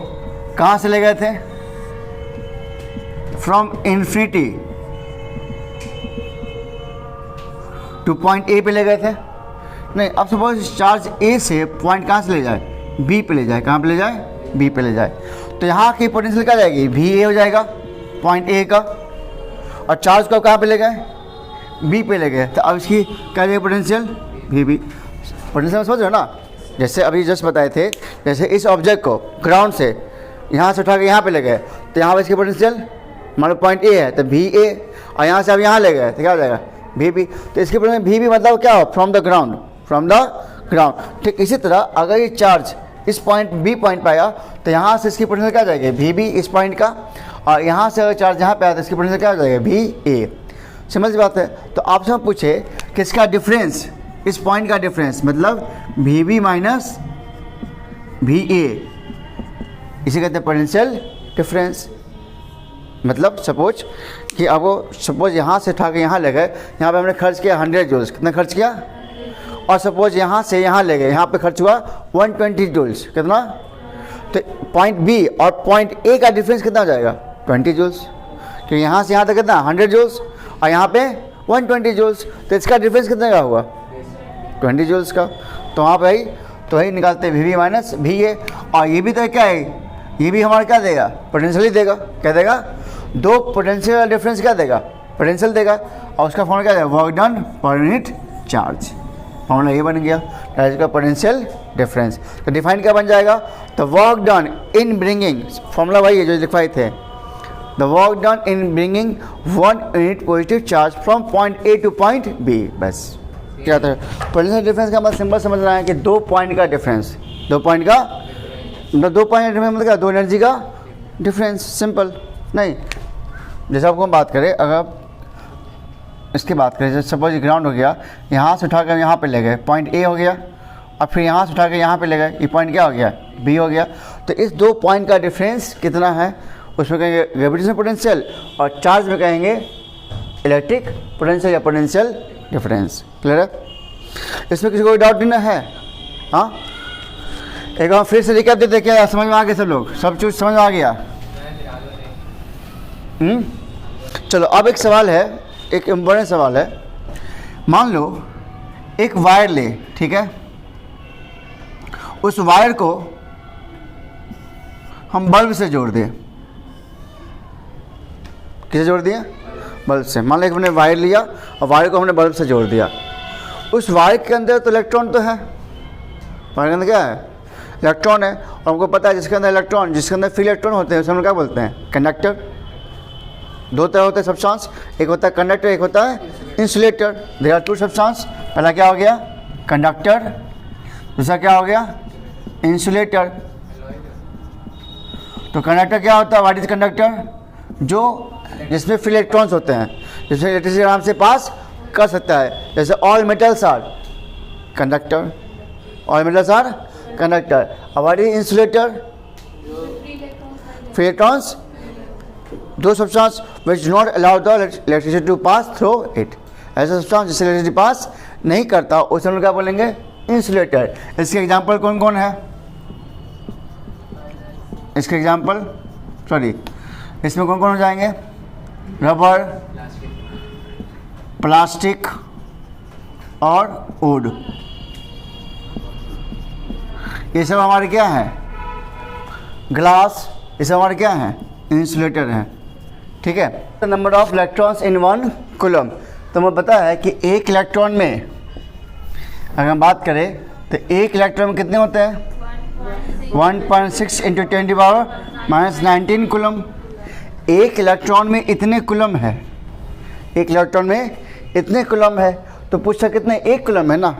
कहाँ से ले गए थे, from infinity two point A पे ले गए थे। नहीं, अब सपोज चार्ज ए से पॉइंट कहाँ से ले जाए, बी पे ले जाए। कहाँ पे ले जाए, बी पे ले जाए। तो यहाँ की पोटेंशियल क्या जाएगी, वी ए हो जाएगा पॉइंट ए का, और चार्ज को कहाँ पे ले गए, बी पे ले गए। तो अब इसकी क्या जाएगी पोटेंशियल, वी बी। पोटेंशियल समझ रहे हो ना, जैसे अभी जस्ट बताए थे, जैसे इस ऑब्जेक्ट को ग्राउंड से यहाँ से उठा के यहाँ पे ले गए, तो यहाँ पर इसकी पोटेंशियल मान लो पॉइंट ए है तो वी ए, और यहाँ से अब यहाँ ले गए तो क्या हो जाएगा, वी बी। तो इसकी पोटेंशियल वी बी मतलब क्या हो, from the ground, from the ground. ठीक इसी तरह अगर ये चार्ज इस पॉइंट बी पॉइंट पे आया तो यहाँ से इसकी पोटेंशियल क्या आ जाएगी, वी बी इस पॉइंट का, और यहाँ से अगर चार्ज यहाँ पे आया तो इसकी पोटेंशियल क्या हो जाएगा, वी ए। समझ बात है। तो आपसे हम पूछे कि इसका डिफरेंस, इस पॉइंट का डिफरेंस मतलब V B minus V A, इसे कहते हैं पोटेंशियल डिफरेंस। मतलब सपोज कि अब वो सपोज यहाँ से उठा के यहाँ ले गए, यहाँ पे हमने खर्च किया 100 जूल्स। कितना खर्च किया, और सपोज यहाँ से यहाँ ले गए, यहाँ पे खर्च हुआ 120 जूल्स। कितना, तो पॉइंट बी और पॉइंट ए का डिफरेंस कितना हो जाएगा, 20 जूल्स। क्योंकि यहाँ से यहाँ तक कितना 100 जूल्स, और यहाँ पे 120 जूल्स, तो इसका डिफरेंस कितने का हुआ, 20 जूल्स का। तो वहाँ पे तो वही निकालते हैं V B minus V A. और ये भी तो क्या है, ये भी हमारा क्या देगा, पोटेंशियल ही देगा। क्या देगा, दो पोटेंशियल का डिफरेंस क्या देगा, पोटेंशियल देगा, और उसका फॉर्मूला क्या देगा, work done per unit charge. Formula ये बन गया का पोटेंशियल डिफरेंस। तो डिफाइन क्या बन जाएगा, तो work done in bringing, formula वही है जो लिखवाए थे, the work done in bringing 1 unit positive charge from point A to point B. बस क्या था पोटेंशियल डिफरेंस का मतलब सिंपल समझना है कि दो पॉइंट का डिफरेंस, दो पॉइंट का दो पॉइंट डिफरेंस मतलब क्या, दो एनर्जी का डिफरेंस। सिंपल नहीं, जैसे आपको हम बात करें, अगर इसकी बात करें, जैसे सपोज ग्राउंड हो गया, यहाँ से उठाकर यहाँ पे ले गए, पॉइंट ए हो गया, और फिर यहाँ से उठा के यहाँ पे ले गए, ये पॉइंट क्या हो गया, बी हो गया। तो इस दो पॉइंट का डिफरेंस कितना है, उसमें कहेंगे ग्रेविटेशनल पोटेंशियल, और चार्ज में कहेंगे इलेक्ट्रिक पोटेंशियल या पोटेंशियल डिफरेंस। क्लियर है, इसमें किसी को कोई डाउट नहीं है। हाँ, एक बार फिर से रिकैप देते, क्या समझ में आ गया सब लोग, सब चीज़ समझ में आ गया। चलो अब एक सवाल है, एक इम्पोर्टेंट सवाल है। मान लो एक वायर ले, ठीक है, उस वायर को हम बल्ब से जोड़ दें। किसे जोड़ दिया, बल्ब से। मान लो हमने वायर लिया और वायर को हमने बल्ब से जोड़ दिया। उस वायर के अंदर तो इलेक्ट्रॉन तो है, वायर के अंदर क्या है, इलेक्ट्रॉन है। और हमको पता है जिसके अंदर इलेक्ट्रॉन, जिसके अंदर फ्री इलेक्ट्रॉन होते हैं उसे हम क्या बोलते हैं, कंडक्टर। दो तरह होते हैं सब्सटेंस, एक होता है कंडक्टर, एक होता है insulator. There are two substance. पहला क्या हो गया, कंडक्टर, दूसरा क्या हो गया, इंसुलेटर। तो कंडक्टर क्या होता है, व्हाट इज कंडक्टर, जो जिसमें फ्री इलेक्ट्रॉन्स होते हैं, जिसमें इलेक्ट्रिसिटी आराम से पास कर सकता है। जैसे all metals are conductor, all metals are conductor. अब what is insulator, free electrons, दो substance which not allow the electricity to pass through it. ऐसा सब्सटेंस जिससे इलेक्ट्रिसिटी पास नहीं करता उसे हम क्या बोलेंगे, इंसुलेटर। इसके एग्जाम्पल कौन कौन है? इसके एग्जाम्पल इसमें कौन कौन हो जाएंगे? रबर, प्लास्टिक और वुड। ये सब हमारे क्या हैं? ग्लास। ये सब हमारे क्या हैं? इंसुलेटर हैं। ठीक है। The number of electrons in 1 coulomb. तो हमें पता है कि एक इलेक्ट्रॉन में अगर हम बात करें तो एक इलेक्ट्रॉन में कितने होते हैं? 1.6 इंटू 10⁻⁻19 कूलम। एक इलेक्ट्रॉन में इतने कूलम है, एक इलेक्ट्रॉन में इतने कूलम है। तो पूछा कितने? एक कूलम है ना,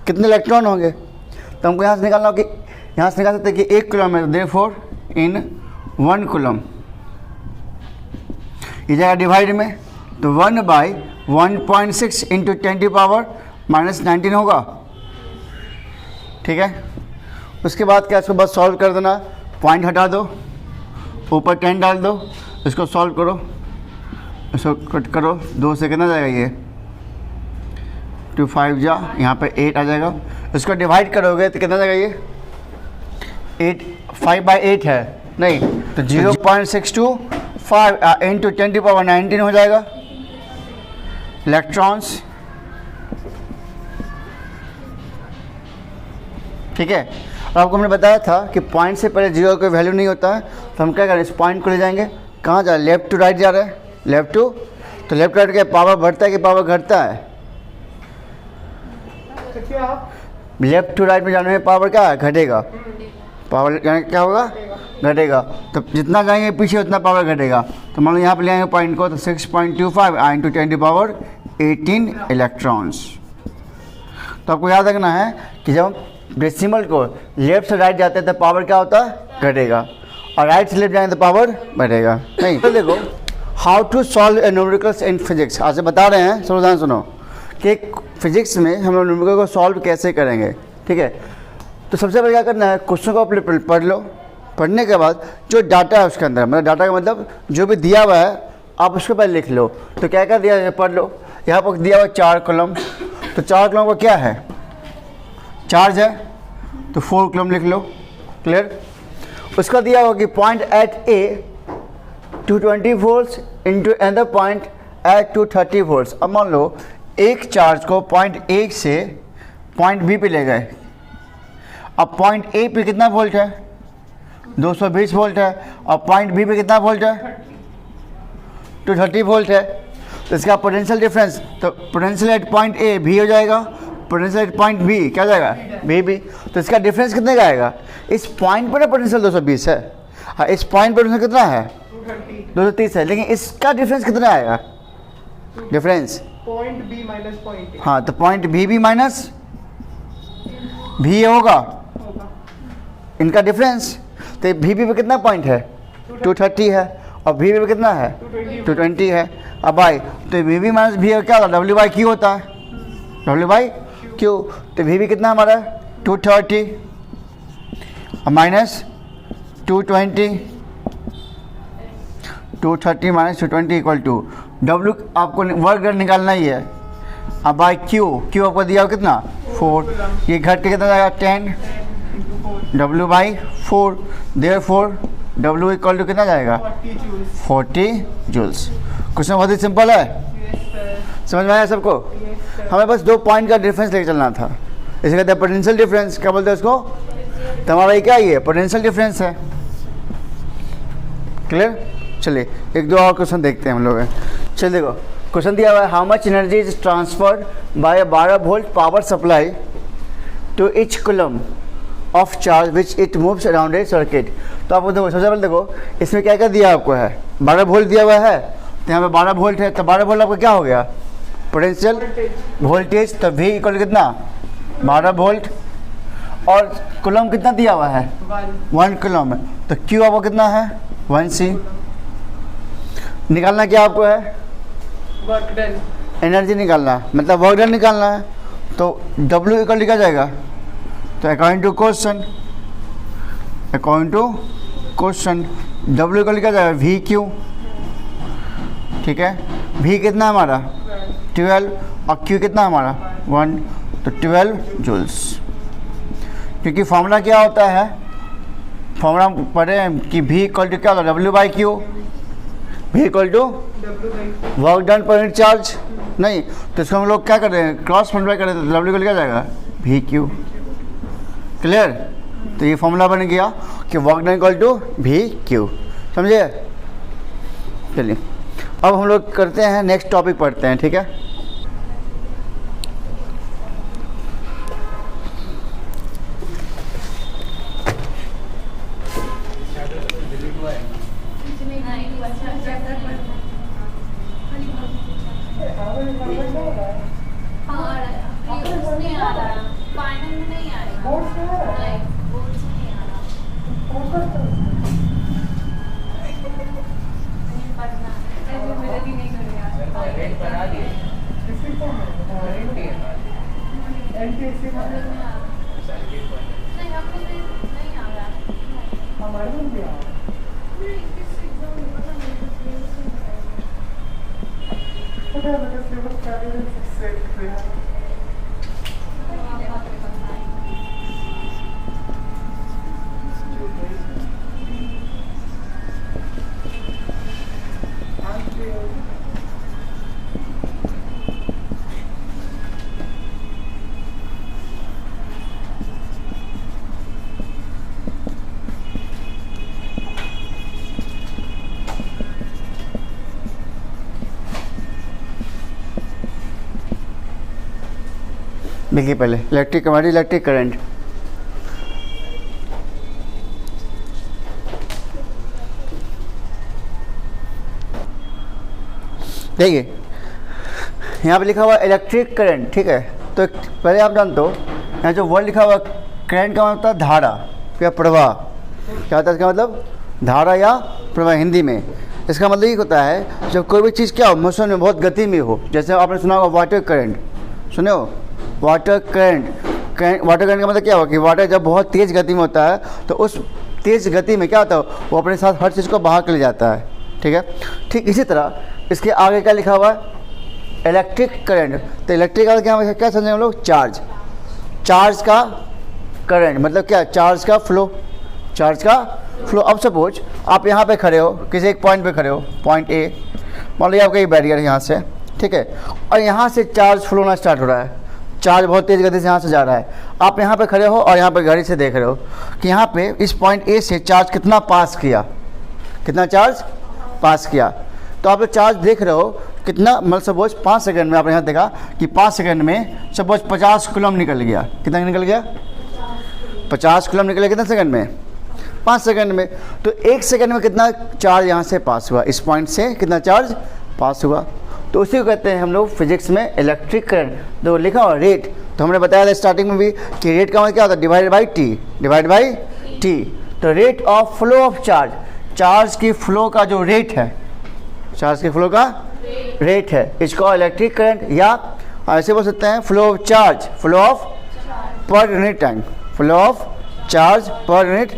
कितने इलेक्ट्रॉन होंगे? तो हमको यहाँ से निकालना होगा कि यहाँ से निकाल सकते हैं कि एक कूलम है, देयरफॉर इन 1 कूलम ये जाएगा डिवाइड में, तो 1/1.6 इंटू 10⁻⁻19 होगा। ठीक है। उसके बाद क्या, इसको बस सॉल्व कर देना, पॉइंट हटा दो, ऊपर 10 डाल दो, इसको सॉल्व करो, इसको कट करो, 2 से कितना जाएगा? ये 2 5 जा, यहाँ पे 8 आ जाएगा। इसको डिवाइड करोगे तो कितना जाएगा? ये 8 5/8 है नहीं, तो 0.625 इंटू 10⁻19 हो जाएगा इलेक्ट्रॉन्स। ठीक है। और आपको हमने बताया था कि पॉइंट से पहले जीरो का वैल्यू नहीं होता है, तो हम क्या करें? इस पॉइंट को ले जाएंगे, कहाँ जा रहा है? लेफ्ट टू राइट जा रहा है, लेफ्ट टू। तो लेफ्ट राइट क्या पावर बढ़ता है कि पावर घटता है? लेफ्ट टू राइट में जाने में पावर क्या है? घटेगा। पावर क्या होगा? घटेगा। तो जितना जाएंगे पीछे उतना पावर घटेगा। तो मान लो यहाँ पे ले आएंगे पॉइंट को, तो 6.25 इंटू 10⁻18 इलेक्ट्रॉन्स। तो आपको याद रखना है कि जब हम डेसिमल को लेफ्ट से राइट जाते हैं तो पावर क्या होता है? घटेगा, और राइट से लेफ्ट जाएंगे तो पावर बढ़ेगा। नहीं तो देखो, how to solve a numericals in physics. आज से बता रहे हैं, सावधान सुनो कि फिजिक्स में हम लोग न्यूमेरिकल को सॉल्व कैसे करेंगे। ठीक है। तो सबसे पहले क्या करना है? क्वेश्चन को पढ़ लो, पढ़ने के बाद जो डाटा है उसके अंदर, मतलब डाटा का मतलब जो भी दिया हुआ है आप उसको पहले लिख लो। तो क्या क्या दिया है पढ़ लो। यहाँ पर दिया हुआ 4 कॉलम, तो 4 कॉलम का क्या है? चार्ज है, तो 4 कॉलम लिख लो। क्लियर। उसका दिया होगा कि point at A 220 volts into another point at 230 volts. अब मान लो एक चार्ज को पॉइंट ए से पॉइंट बी पे ले गए। अब पॉइंट ए पे कितना वोल्ट है? 220 वोल्ट है, और पॉइंट बी पे कितना वोल्ट है? 230 वोल्ट है। तो इसका पोटेंशियल डिफरेंस, तो पोटेंशियल एट पॉइंट ए भी हो जाएगा, पोटेंशियल एट पॉइंट बी क्या जाएगा? भी। तो इसका डिफरेंस कितने का आएगा? इस पॉइंट पर ना पोटेंशियल 220 है, हाँ इस पॉइंट पर पोटेंशियल कितना है? 230 है, लेकिन इसका डिफरेंस कितना आएगा? Difference point B minus point. हाँ, तो पॉइंट बी माइनस भी होगा इनका डिफरेंस। तो भी पे कितना पॉइंट है? 230 है, और भी पे कितना है? 220 है। अब भाई तो भी माइनस भी क्या होता है? W/Q होता है, W/Q। तो भी कितना हमारा? 230 minus 220, 230 minus 220 equal to W। आपको वर्क डन निकालना ही है। अब बाई Q आपको दिया हो कितना? 4। ये घट के कितना जाएगा? 10 W/4। Therefore W equal to कितना जाएगा? 40 जूल्स। क्वेश्चन बहुत ही सिंपल है, समझ में आया सबको? हमें बस 2 पॉइंट का डिफरेंस लेके चलना था। इसे कहते हैं पोटेंशियल डिफरेंस। क्या बोलते हैं इसको? तो हमारा ये क्या, ये पोटेंशियल डिफरेंस है। क्लियर। चलिए एक दो और क्वेश्चन देखते हैं हम लोग। चलिए देखो, क्वेश्चन दिया हुआ है, how much energy is transferred by 12 volt power supply to each coulomb of charge which it moves around a circuit. तो आपको देखो, सबसे पहले देखो इसमें क्या क्या दिया आपको है? 12 वोल्ट दिया हुआ है, तो यहाँ पे 12 वोल्ट है, तो 12 वोल्ट आपको क्या हो गया? Potential voltage. तो V इक्वल कितना? 12 वोल्ट। और कूलम कितना दिया हुआ है? 1 कूलम है। तो Q आपको कितना है? 1C। निकालना क्या आपको है? Work done. एनर्जी निकालना है, मतलब वर्क डन निकालना है। तो W इक्वल लिखा जाएगा, तो according to question W equal लिखा जाएगा VQ। ठीक है। V कितना हमारा? 12, और Q कितना हमारा? 1, तो 12 जूल्स। क्योंकि फॉर्मूला क्या होता है, फॉर्मूला पढ़े हैं कि V इक्वल टू क्या होगा, W/Q। V equal to W by Q। Work done per unit charge. नहीं तो इसको हम लोग क्या कर रहे हैं, क्रॉस मल्टीप्लाई कर रहे हैं, तो W को क्या जाएगा VQ। क्लियर। तो ये फॉर्मूला बन गया कि work done equal to VQ। समझे। चलिए अब हम लोग करते हैं, नेक्स्ट टॉपिक पढ़ते हैं, ठीक है। रेट बढ़ा दिए। NTSC हमारे में भी आ रहा है। सिलेबस क्या है? देखिए पहले इलेक्ट्रिक हमारी इलेक्ट्रिक करंट, देखिए यहाँ पे लिखा हुआ इलेक्ट्रिक करंट, ठीक है। तो पहले आप जानते हो यहाँ जो वर्ड लिखा हुआ करंट का मतलब धारा या प्रवाह, क्या होता है इसका मतलब, धारा या प्रवाह हिंदी में। इसका मतलब ये होता है जब कोई भी चीज़ क्या हो, मोशन में बहुत गति में हो। जैसे आपने सुना होगा वाटर करंट, सुने हो वाटर करंट। वाटर करंट का मतलब क्या होगा कि वाटर जब बहुत तेज़ गति में होता है तो उस तेज़ गति में क्या होता है, वो अपने साथ हर चीज़ को बहा के ले जाता है, ठीक है। ठीक इसी तरह इसके आगे क्या लिखा हुआ है, इलेक्ट्रिक करंट। तो इलेक्ट्रिक का क्या समझेंगे हम लोग, चार्ज। चार्ज का करंट मतलब क्या, चार्ज का फ्लो, चार्ज का फ्लो। अब सपोज आप यहाँ पे खड़े हो, किसी एक पॉइंट पे खड़े हो, पॉइंट ए, मान लीजिए आपका ये बैरियर है यहाँ से, ठीक है, और यहाँ से चार्ज फ्लो होना स्टार्ट हो रहा है। चार्ज बहुत तेज़ गति से यहाँ से जा रहा है। आप यहाँ पे खड़े हो और यहाँ पे घड़ी से देख रहे हो कि यहाँ पे इस पॉइंट ए से चार्ज कितना पास किया, कितना चार्ज पास किया। तो आप चार्ज देख रहे हो कितना, मतलब सपोज 5 सेकंड में आपने यहाँ देखा कि 5 सेकंड में सपोज 50 कूलम निकल गया। कितना निकल गया, 50 कूलम निकल गया कितने सेकंड में, 5 सेकंड में। तो 1 सेकंड में कितना चार्ज यहाँ से पास हुआ, इस पॉइंट से कितना चार्ज पास हुआ। तो उसी को कहते हैं हम लोग फिजिक्स में इलेक्ट्रिक करंट। तो लिखा हुआ रेट, तो हमने बताया था स्टार्टिंग में भी कि रेट का मतलब क्या होता है, divided by T, divide by T. तो rate of flow of charge, charge की फ्लो का जो रेट है, चार्ज के फ्लो का रेट है, इसको इलेक्ट्रिक करंट, या ऐसे बोल सकते हैं flow of charge, flow of per unit time, flow of charge per unit,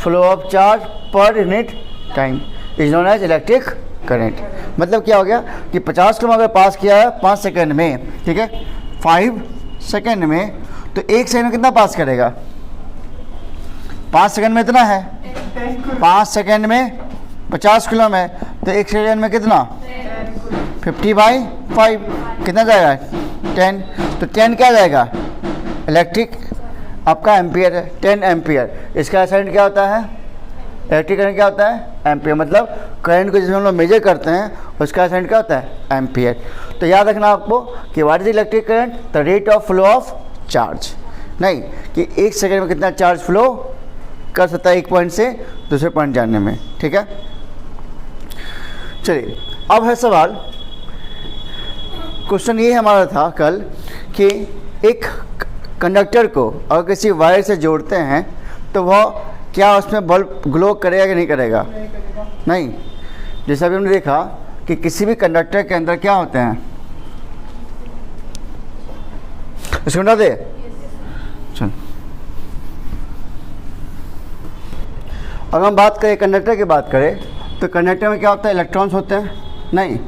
flow of charge per unit time is known as electric current. मतलब क्या हो गया कि 50 कूलम अगर पास किया है 5 सेकंड में, ठीक है, 5 सेकंड में, तो 1 सेकंड में कितना पास करेगा, 5 सेकंड में इतना है, 5 सेकंड में 50 कूलम है, तो 1 सेकंड में कितना 50/5 कितना जाएगा 10। तो 10 क्या जाएगा, इलेक्ट्रिक आपका एम्पियर है, 10 एम्पियर। इसका एसेंट क्या होता है, इलेक्ट्रिक करंट क्या होता है, एम्पियर। मतलब करंट को जिसमें हम लोग मेजर करते हैं उसका एसेंट क्या होता है, एम्पियर। तो याद रखना आपको कि what is electric current, the rate of flow of charge, नहीं कि 1 सेकंड में कितना चार्ज फ्लो कर सकता है एक पॉइंट से दूसरे पॉइंट जाने में, ठीक है। चलिए अब है सवाल, क्वेश्चन ये हमारा था कल कि एक कंडक्टर को अगर किसी वायर से जोड़ते हैं तो वह क्या उसमें बल्ब ग्लो करेगा कि नहीं करेगा, नहीं। जैसा भी हमने देखा कि किसी भी कंडक्टर के अंदर क्या होते हैं, इसको बता दे, चल। अगर हम बात करें कंडक्टर की बात करें तो कंडक्टर में क्या होता है, इलेक्ट्रॉन्स होते हैं, नहीं।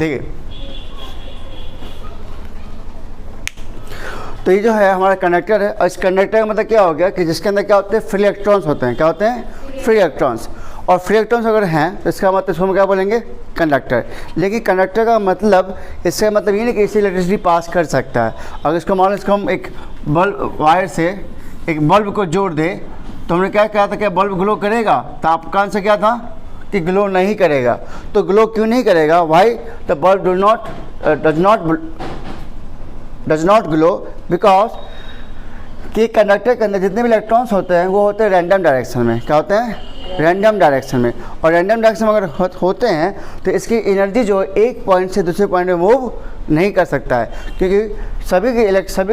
देखिए, तो ये जो है हमारा कंडक्टर है, और इस कंडक्टर का मतलब क्या हो गया कि जिसके अंदर क्या होते हैं, फ्री इलेक्ट्रॉन्स होते हैं। क्या होते हैं? Free electrons. और फ्री इलेक्ट्रॉन्स अगर हैं तो इसका मतलब इसको हम क्या बोलेंगे? कंडक्टर। लेकिन कंडक्टर का मतलब, इसका मतलब ये नहीं कि इससे इलेक्ट्रिसिटी पास कर सकता है। अगर इसको मान लो इसको हम एक बल्ब वायर से एक बल्ब को जोड़ दे, तो हमने क्या कहा था, क्या बल्ब ग्लो करेगा? तो आपका आंसर क्या था कि ग्लो नहीं करेगा। तो ग्लो क्यों नहीं करेगा? Why the bulb does not glow? Because कि कंडक्टर के अंदर जितने भी इलेक्ट्रॉन्स होते हैं वो होते हैं रैंडम डायरेक्शन में। क्या होते हैं? रैंडम डायरेक्शन में। और रैंडम डायरेक्शन में अगर होते हैं तो इसकी एनर्जी जो एक पॉइंट से दूसरे पॉइंट में मूव नहीं कर सकता है, क्योंकि सभी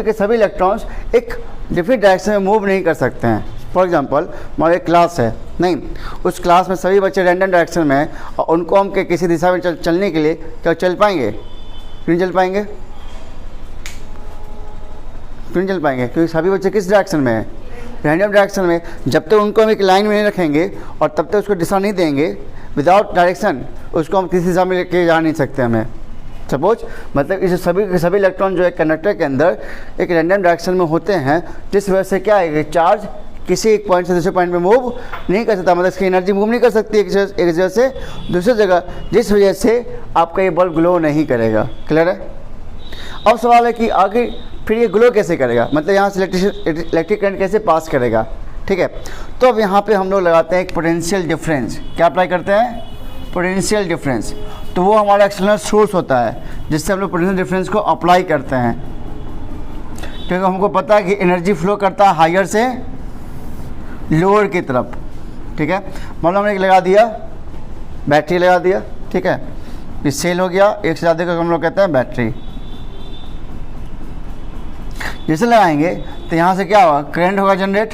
के सभी इलेक्ट्रॉन्स एक डिफरेंट डायरेक्शन में मूव नहीं कर सकते हैं। फॉर एग्जांपल, मान एक क्लास है, नहीं, उस क्लास में सभी बच्चे रैंडम डायरेक्शन में हैं और उनको हम किसी दिशा में चलने के लिए क्या चल पाएंगे? क्यों चल पाएंगे? क्यों चल पाएंगे? क्योंकि सभी बच्चे किस डायरेक्शन में हैं? रैंडम डायरेक्शन में। जब तक उनको हम एक लाइन में नहीं रखेंगे और तब तक उसको दिशा नहीं देंगे, विदाउट डायरेक्शन उसको हम किसी दिशा में लेके जा नहीं सकते हमें। सपोज मतलब इस सभी इलेक्ट्रॉन जो है कंडक्टर के अंदर एक रैंडम डायरेक्शन में होते हैं, जिस वजह से क्या है, चार्ज किसी एक पॉइंट से दूसरे पॉइंट में मूव नहीं कर सकता, मतलब इसकी एनर्जी मूव नहीं कर सकती एक जगह से दूसरी जगह, जिस वजह से आपका ये बल्ब ग्लो नहीं करेगा। क्लियर है? अब सवाल है कि आगे फिर ये ग्लो कैसे करेगा, मतलब यहाँ से इलेक्ट्रिक करंट कैसे पास करेगा? ठीक है, तो अब यहाँ पे हम लोग लगाते हैं एक पोटेंशियल डिफरेंस। क्या अप्लाई करते हैं? Potential difference. तो वो हमारा एक्सटर्नल सोर्स होता है जिससे हम लोग पोटेंशियल डिफरेंस को अप्लाई करते हैं, क्योंकि हमको पता है कि एनर्जी फ्लो करता है हायर से लोअर की तरफ। ठीक है, मान लो हमने एक लगा दिया, बैटरी लगा दिया, ठीक है, ये सेल हो गया, एक से ज़्यादा को हम लोग कहते हैं बैटरी। जैसे लगाएंगे तो यहाँ से क्या होगा? करंट होगा जनरेट।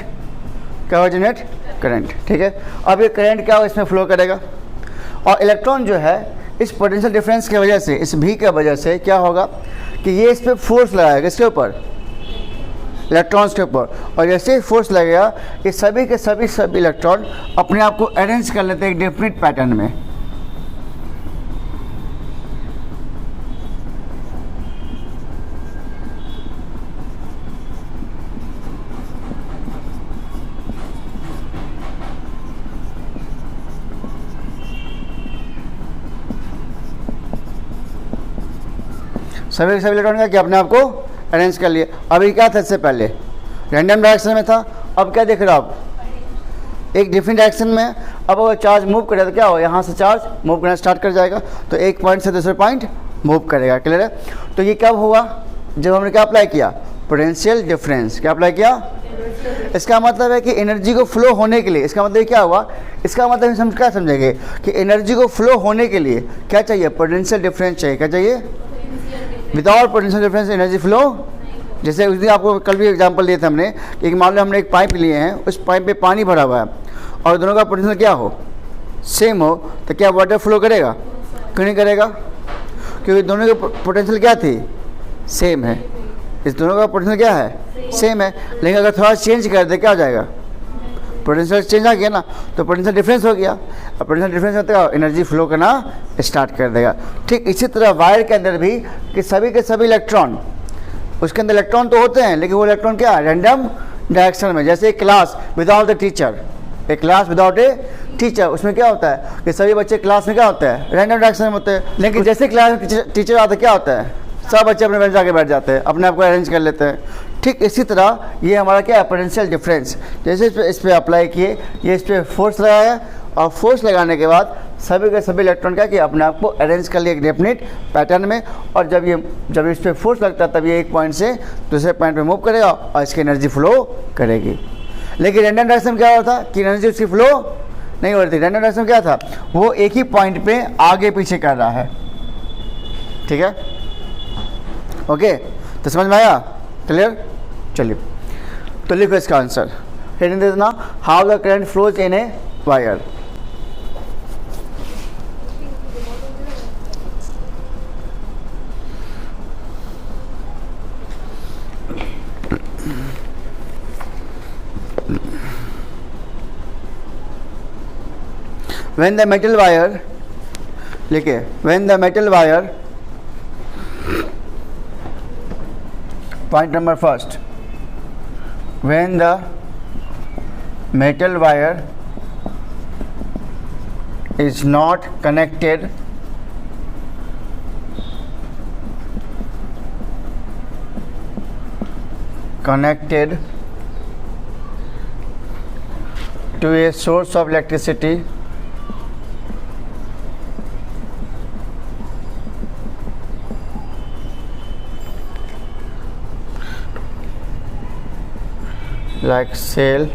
क्या होगा? Generate current. ठीक है, अब ये करंट क्या होगा? इसमें फ्लो करेगा और इलेक्ट्रॉन जो है इस पोटेंशियल डिफरेंस की वजह से, इस भी की वजह से क्या होगा कि ये इस पर फोर्स लगाएगा, इसके ऊपर, इलेक्ट्रॉन्स के ऊपर, और जैसे ही फोर्स लगेगा ये सभी के सभी इलेक्ट्रॉन अपने आप को अरेंज कर लेते हैं एक डेफिनेट पैटर्न में। सभी इलेक्ट्रॉन का क्या अपने आप को अरेंज कर लिए। अभी क्या था? इससे पहले रैंडम डायरेक्शन में था, अब क्या देख रहे हो आप? एक डिफरेंट डायरेक्शन में। अब अगर चार्ज मूव करेगा तो क्या हो? यहाँ से चार्ज मूव करना स्टार्ट कर जाएगा, तो एक पॉइंट से दूसरे पॉइंट मूव करेगा। क्लियर है? तो ये कब हुआ? जब हमने क्या अप्लाई किया? Potential difference. क्या अप्लाई किया? इसका मतलब है कि एनर्जी को फ्लो होने के लिए, इसका मतलब क्या हुआ? इसका मतलब हम क्या समझेंगे कि एनर्जी को फ्लो होने के लिए क्या चाहिए? पोटेंशियल डिफरेंस चाहिए। क्या चाहिए? Without potential difference energy flow. जैसे उस दिन आपको कल भी एग्जांपल दिए थे हमने कि मान लो हमने एक पाइप लिए हैं, उस पाइप पे पानी भरा हुआ है और दोनों का पोटेंशियल क्या हो? सेम हो, तो क्या वाटर फ्लो करेगा? क्यों नहीं करेगा? क्योंकि दोनों की पोटेंशियल क्या थी? सेम है। इस दोनों का पोटेंशियल क्या है? सेम है। लेकिन अगर थोड़ा चेंज कर दे क्या हो जाएगा? पोटेंशियल चेंज आ गया ना, तो पोटेंशियल डिफरेंस हो गया। अब पोटेंशियल डिफरेंस होता है एनर्जी फ्लो करना स्टार्ट कर देगा। ठीक इसी तरह वायर के अंदर भी कि सभी के सभी इलेक्ट्रॉन, उसके अंदर इलेक्ट्रॉन तो होते हैं लेकिन वो इलेक्ट्रॉन क्या है? रैंडम डायरेक्शन में। जैसे एक क्लास विदाउट ए टीचर, एक क्लास विदाउट ए टीचर, उसमें क्या होता है कि सभी बच्चे क्लास में क्या होता है? रैंडम डायरेक्शन में होते हैं। लेकिन जैसे क्लास में टीचर आता है क्या होता है? सब बच्चे अपने बेंच जाके बैठ जाते हैं, अपने आप को अरेंज कर लेते हैं। ठीक इसी तरह ये हमारा क्या है? Potential difference. जैसे इस पर अप्लाई किए, ये इस पर फोर्स लगाया और फोर्स लगाने के बाद सभी के सभी इलेक्ट्रॉन क्या किया? अपने आप को अरेंज कर लिया एक डेफिनेट पैटर्न में। और जब इस पर फोर्स लगता है तब ये एक पॉइंट से दूसरे पॉइंट पे मूव करेगा और इसकी एनर्जी फ्लो करेगी। लेकिन रैंडम डायरेक्शन क्या होता कि एनर्जी उसकी फ्लो नहीं हो रही थी। रैंडम डायरेक्शन क्या था? वो एक ही पॉइंट पे आगे पीछे कर रहा है। ठीक है, ओके, तो समझ में आया? क्लियर? चलिए तो लिखो इसका आंसर। हेडिंग दे देना, how the current flows in a wire. When the metal wire, लिखिए, when the metal wire Point number first, when the metal wire is not connected to a source of electricity, like cell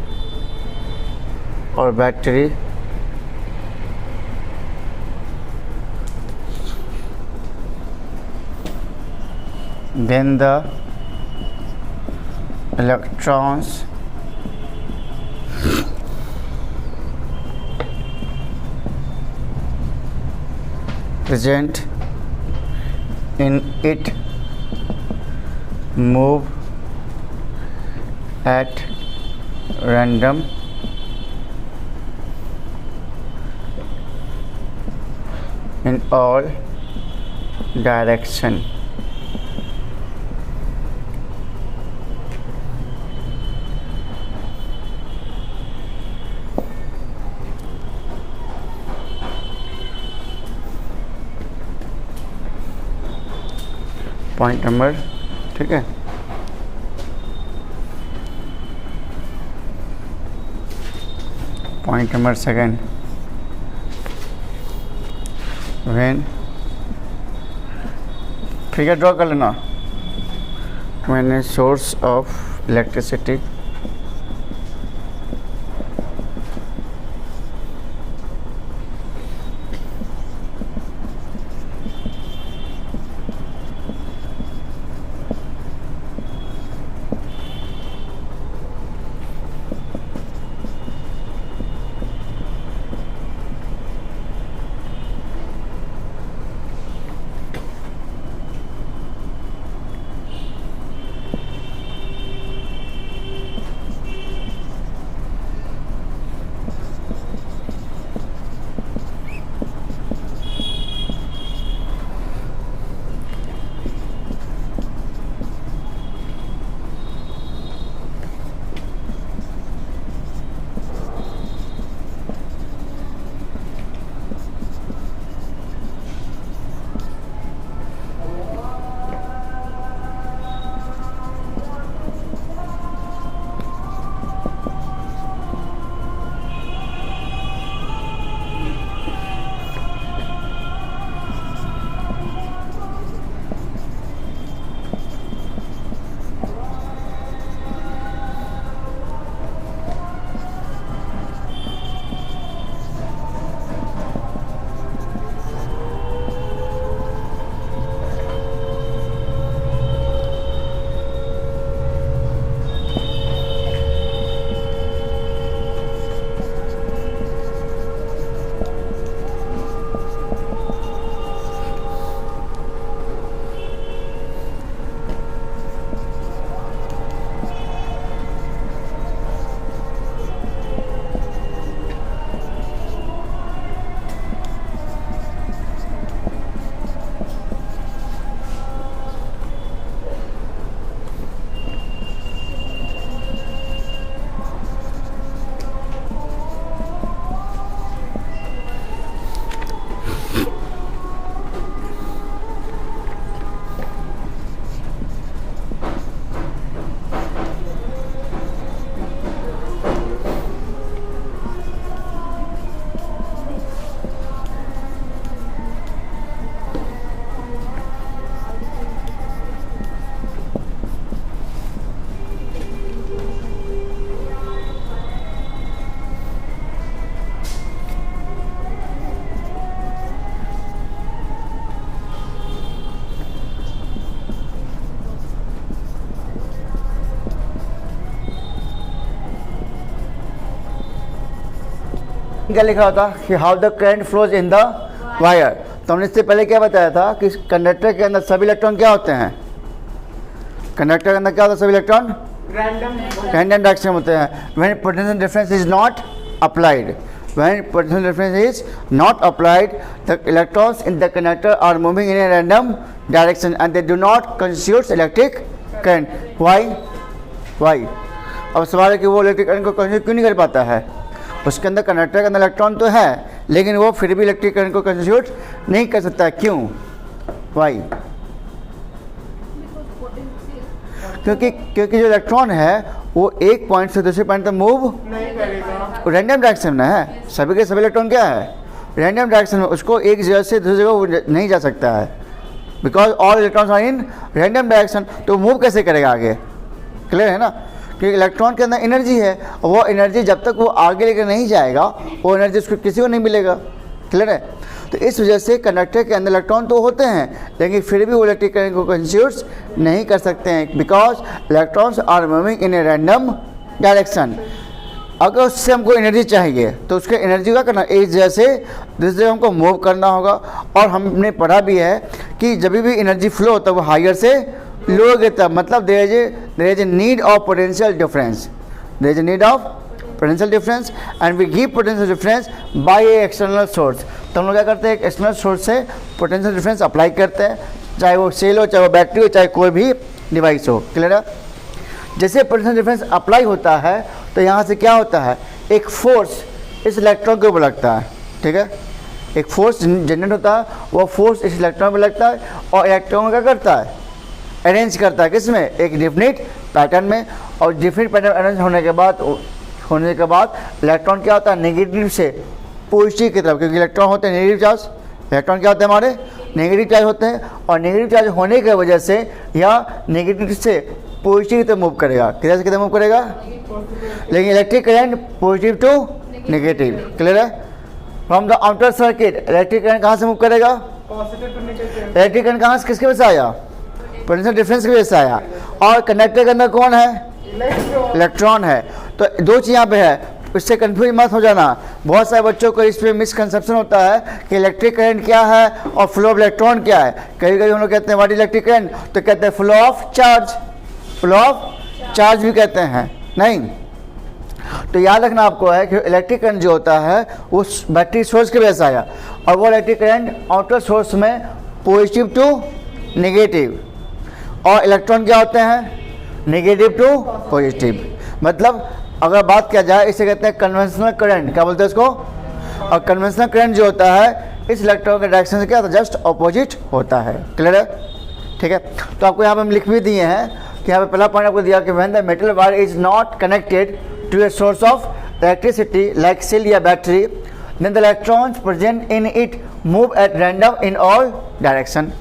or battery, then the electrons present in it move at random in all direction. Point number, ठीक है। Point number second, when, figure draw कर लेना, when a source of electricity क्या लिखा होता कि how the current flows in the wire. तो हमने इससे पहले क्या बताया था कि कंडक्टर के अंदर सभी इलेक्ट्रॉन क्या होते हैं, कंडक्टर के अंदर क्या होता है, सभी इलेक्ट्रॉन रैंडम डायरेक्शन होते हैं। When potential difference is not applied, when potential difference is not applied, the electrons in the conductor are moving in a random direction and they do not constitute electric current, why. अब सवाल है कि वो electric current को consume क्यों नहीं कर पाता है? उसके अंदर कंडक्टर के अंदर इलेक्ट्रॉन तो है, लेकिन वो फिर भी इलेक्ट्रिक करंट को कंज्यूम नहीं कर सकता। क्यों? वाई? क्योंकि जो इलेक्ट्रॉन है वो एक पॉइंट से दूसरे पॉइंट तक मूव नहीं करेगा। रैंडम डायरेक्शन में है। सभी के सभी इलेक्ट्रॉन क्या है? रैंडम डायरेक्शन में। उसको एक जगह से दूसरी जगह वो नहीं जा सकता है, because all electrons are in random direction. तो मूव कैसे करेगा आगे? क्लियर है ना? क्योंकि इलेक्ट्रॉन के अंदर एनर्जी है, और वो एनर्जी जब तक वो आगे लेकर नहीं जाएगा वो एनर्जी उसको किसी को नहीं मिलेगा। क्लियर है? तो इस वजह से कंडक्टर के अंदर इलेक्ट्रॉन तो होते हैं, लेकिन फिर भी वो इलेक्ट्रिक करंट को कंज्यूम नहीं कर सकते हैं, because electrons are moving in a random direction. अगर उससे हमको एनर्जी चाहिए तो उसके एनर्जी का करना एक जगह से दूसरी जगह हमको मूव करना होगा। और हमने पढ़ा भी है कि जब भी एनर्जी फ्लो होता है वो हायर से लोअर गिरता है, मतलब there is a need of potential difference. There is a need of potential difference and we give potential difference by a external source. तो हम लोग क्या करते हैं? एक एक्सटर्नल सोर्स से पोटेंशियल डिफरेंस अप्लाई करते हैं, चाहे वो सेल हो, चाहे वो बैटरी हो, चाहे कोई भी डिवाइस हो। क्लियर है? जैसे पोटेंशियल डिफरेंस अप्लाई होता है तो यहाँ से क्या होता है? एक फोर्स इस इलेक्ट्रॉन के ऊपर लगता है। ठीक है? एक फोर्स जनरेट होता है, वो फोर्स इस इलेक्ट्रॉन पर लगता है और इलेक्ट्रॉन क्या करता है? अरेंज करता है। किस में? एक डिफिनिट पैटर्न में। और डिफिनिट पैटर्न अरेंज होने के बाद इलेक्ट्रॉन क्या होता है? नेगेटिव से पॉजिटिव की तरफ, क्योंकि इलेक्ट्रॉन होते हैं नेगेटिव चार्ज। इलेक्ट्रॉन क्या होते हैं? हमारे नेगेटिव चार्ज होते हैं, और नेगेटिव चार्ज होने की वजह से यह नेगेटिव से पॉजिटिव की तरफ मूव करेगा। किधर से किधर मूव करेगा? लेकिन electric current positive to negative. Clear है? From the outer circuit electric current कहाँ से मूव करेगा? Positive to negative. Electric current कहाँ से किसके वजह से आया? पोटेंशियल डिफरेंस की वजह से आया। और कंडक्टर के अंदर कौन है? इलेक्ट्रॉन है। तो दो चीज़ यहाँ पे है, इससे कंफ्यूज मत हो जाना। बहुत सारे बच्चों को इस पर मिसकंसेप्शन होता है कि इलेक्ट्रिक करंट क्या है और फ्लो ऑफ इलेक्ट्रॉन क्या है। कभी कभी हम लोग कहते हैं व्हाट इलेक्ट्रिक करंट, तो कहते हैं flow of charge. Flow of charge भी कहते हैं, नहीं। तो याद रखना आपको है कि इलेक्ट्रिक करंट जो होता है वो बैटरी सोर्स की वजह से आया, और वो इलेक्ट्रिक करंट आउटर सोर्स में पॉजिटिव टू नेगेटिव, और इलेक्ट्रॉन क्या होते हैं? Negative to positive. मतलब अगर बात किया जाए इसे कहते हैं कन्वेंशनल करंट। क्या बोलते हैं इसको? और कन्वेंशनल करंट जो होता है इस इलेक्ट्रॉन के डायरेक्शन से क्या होता है? जस्ट अपोजिट होता है। क्लियर है? ठीक है? तो आपको यहाँ पे हम लिख भी दिए हैं कि यहाँ पे पहला पॉइंट आपको दिया कि when the metal wire is not connected to a source of electricity like cell या battery, then the electrons present in it move at random in all direction.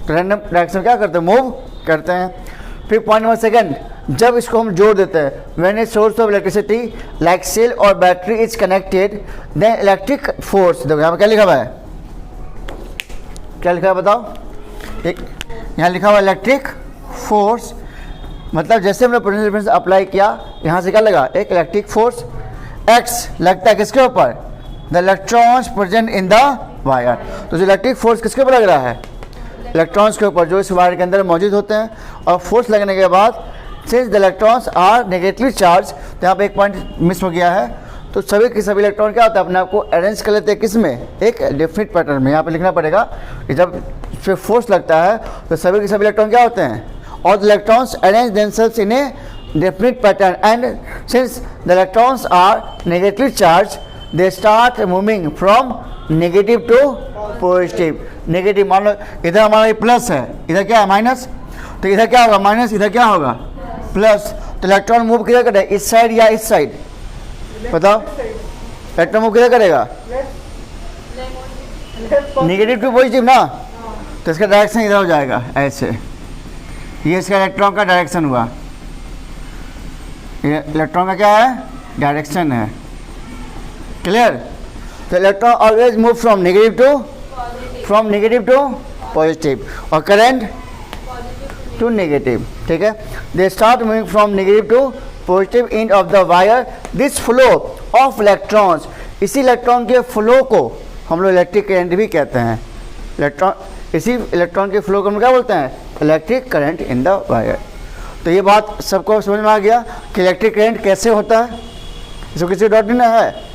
तो रैंडम डायरेक्शन क्या करते हैं? मूव करते हैं। फिर पॉइंट नंबर सेकंड, जब इसको हम जोड़ देते हैं, when a source of electricity like cell और battery is connected, then electric force. देखो यहाँ पे क्या लिखा हुआ है? क्या लिखा है बताओ? एक यहाँ लिखा हुआ इलेक्ट्रिक फोर्स, मतलब जैसे हमने पोटेंशियल डिफरेंस अप्लाई किया, यहाँ से क्या लगा? एक इलेक्ट्रिक फोर्स एक्स लगता है किसके ऊपर? The electrons present in the wire. तो जो इलेक्ट्रिक फोर्स किसके ऊपर लग रहा है? इलेक्ट्रॉन्स के ऊपर, जो इस वायर के अंदर मौजूद होते हैं। और फोर्स लगने के बाद since the electrons are negatively charge, तो यहाँ पे एक पॉइंट मिस हो गया है। तो सभी के सभी इलेक्ट्रॉन क्या होता है? अपने आप को अरेंज कर लेते हैं किस में? एक डेफिनिट पैटर्न में। यहाँ पे लिखना पड़ेगा कि जब इस पर फोर्स लगता है तो सभी के सभी इलेक्ट्रॉन क्या होते हैं? और the electrons arrange themselves in a definite pattern, and since the electrons are negatively charge they start moving from negative to positive. Negative, मान लो इधर हमारा ये प्लस है, इधर क्या है? माइनस। तो इधर क्या होगा? माइनस। इधर क्या होगा? प्लस। तो इलेक्ट्रॉन मूव किधर करेगा? इस साइड या इस साइड? बताओ, इलेक्ट्रॉन मूव किधर करेगा? नेगेटिव टू पॉजिटिव ना। तो इसका डायरेक्शन इधर हो जाएगा ऐसे। ये इसका इलेक्ट्रॉन का डायरेक्शन हुआ। ये इलेक्ट्रॉन का क्या है? डायरेक्शन है। क्लियर? तो electron always move from negative to positive, और करंट टू नेगेटिव। ठीक है? They start moving from negative to positive end of the wire. This flow of electrons, इसी इलेक्ट्रॉन के फ्लो को हम लोग इलेक्ट्रिक करंट भी कहते हैं। इसी इलेक्ट्रॉन के फ्लो को हम क्या बोलते हैं? Electric current in the wire. तो ये बात सबको समझ में आ गया कि इलेक्ट्रिक करंट कैसे होता है। इसको किसी डाउट नहीं है?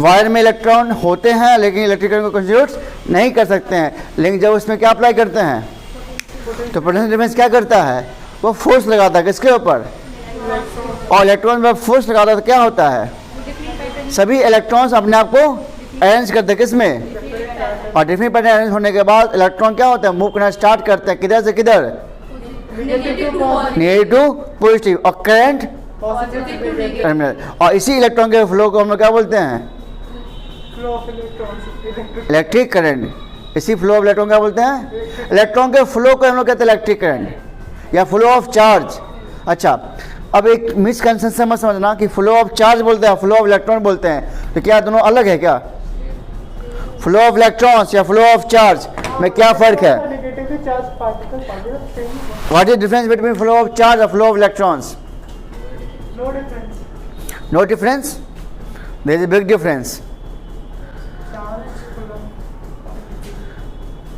वायर में इलेक्ट्रॉन होते हैं लेकिन इलेक्ट्रिक करंट को कंट्रीब्यूट नहीं कर सकते हैं, लेकिन जब उसमें क्या अप्लाई करते हैं तो पोटेंशियल डिफरेंस क्या करता है? वो फोर्स लगाता है किसके ऊपर, और इलेक्ट्रॉन जब फोर्स लगाता है तो क्या होता है, सभी इलेक्ट्रॉन्स अपने आप को अरेंज करते हैं किस में, और डिफरेंट पैटर्न अरेंज होने के बाद इलेक्ट्रॉन क्या होता है, मूव करना स्टार्ट करते हैं किधर से किधर, नेगेटिव टू पॉजिटिव, और करंट टर्मिनल, और इसी इलेक्ट्रॉन के फ्लो को हम लोग क्या बोलते हैं, flow of electrons, electric current. इसी फ्लो ऑफ इलेक्ट्रॉन क्या बोलते हैं, इलेक्ट्रॉन के फ्लो को हम लोग कहते हैं इलेक्ट्रिक करंट या फ्लो ऑफ चार्ज। अच्छा, अब एक मिसकंसेप्शन मत समझना कि फ्लो ऑफ चार्ज बोलते हैं फ्लो ऑफ इलेक्ट्रॉन बोलते हैं, तो क्या दोनों अलग है क्या, फ्लो ऑफ इलेक्ट्रॉन्स या फ्लो ऑफ चार्ज में क्या फ़र्क है, negatively charge particle same, what is difference between flow of charge और flow of electrons, no difference, no difference, there is a big difference. Charge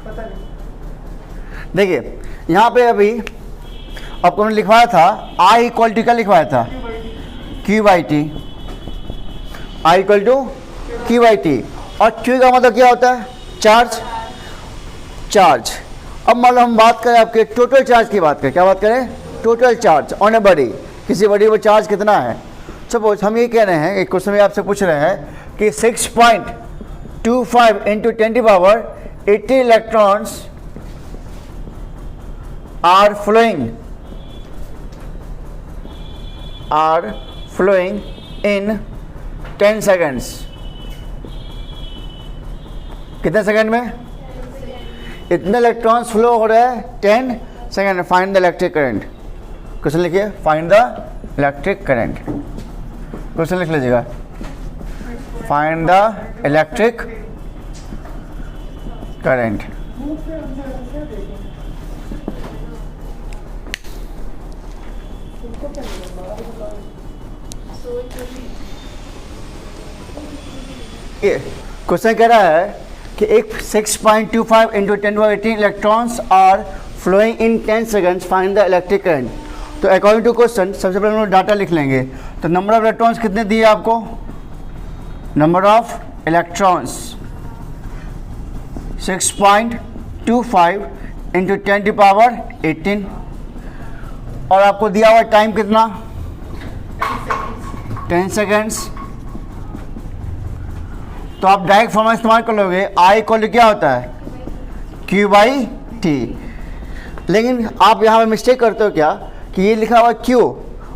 पता नहीं, देखिए यहाँ पे अभी आपको मैंने लिखवाया था आई इक्वल टू क्या लिखवाया था, Q by T, I equal to Q by T, और क्यू का मतलब क्या होता है, चार्ज, चार्ज। अब मान लो हम बात करें आपके टोटल चार्ज की बात करें, क्या बात करें, total charge on a body, किसी बॉडी पर चार्ज कितना है। सपोज हम ये कह रहे हैं, एक क्वेश्चन में आपसे पूछ रहे हैं कि 6.25 into 10⁻80 electrons are flowing in 10 seconds, कितने सेकंड में, इतने इलेक्ट्रॉन्स फ्लो हो रहे हैं 10 second, find the electric current. Question लिखिए, find the electric current, question लिख लीजिएगा, find the electric current. Question कह रहा है कि एक 6.25 into 10⁻18 electrons are flowing in 10 seconds, find the electric current. तो अकॉर्डिंग टू क्वेश्चन सबसे पहले हम लोग डाटा लिख लेंगे। तो नंबर ऑफ इलेक्ट्रॉन्स कितने दिए आपको, नंबर ऑफ इलेक्ट्रॉन्स 6.25 इंटू 10⁻18, और आपको दिया हुआ टाइम कितना, 10 सेकेंड्स। तो आप डायरेक्ट फॉर्मूला इस्तेमाल कर लोगे, आई इक्वल क्या होता है, क्यू बाई टी। लेकिन आप यहाँ पे मिस्टेक करते हो क्या कि ये लिखा हुआ है क्यू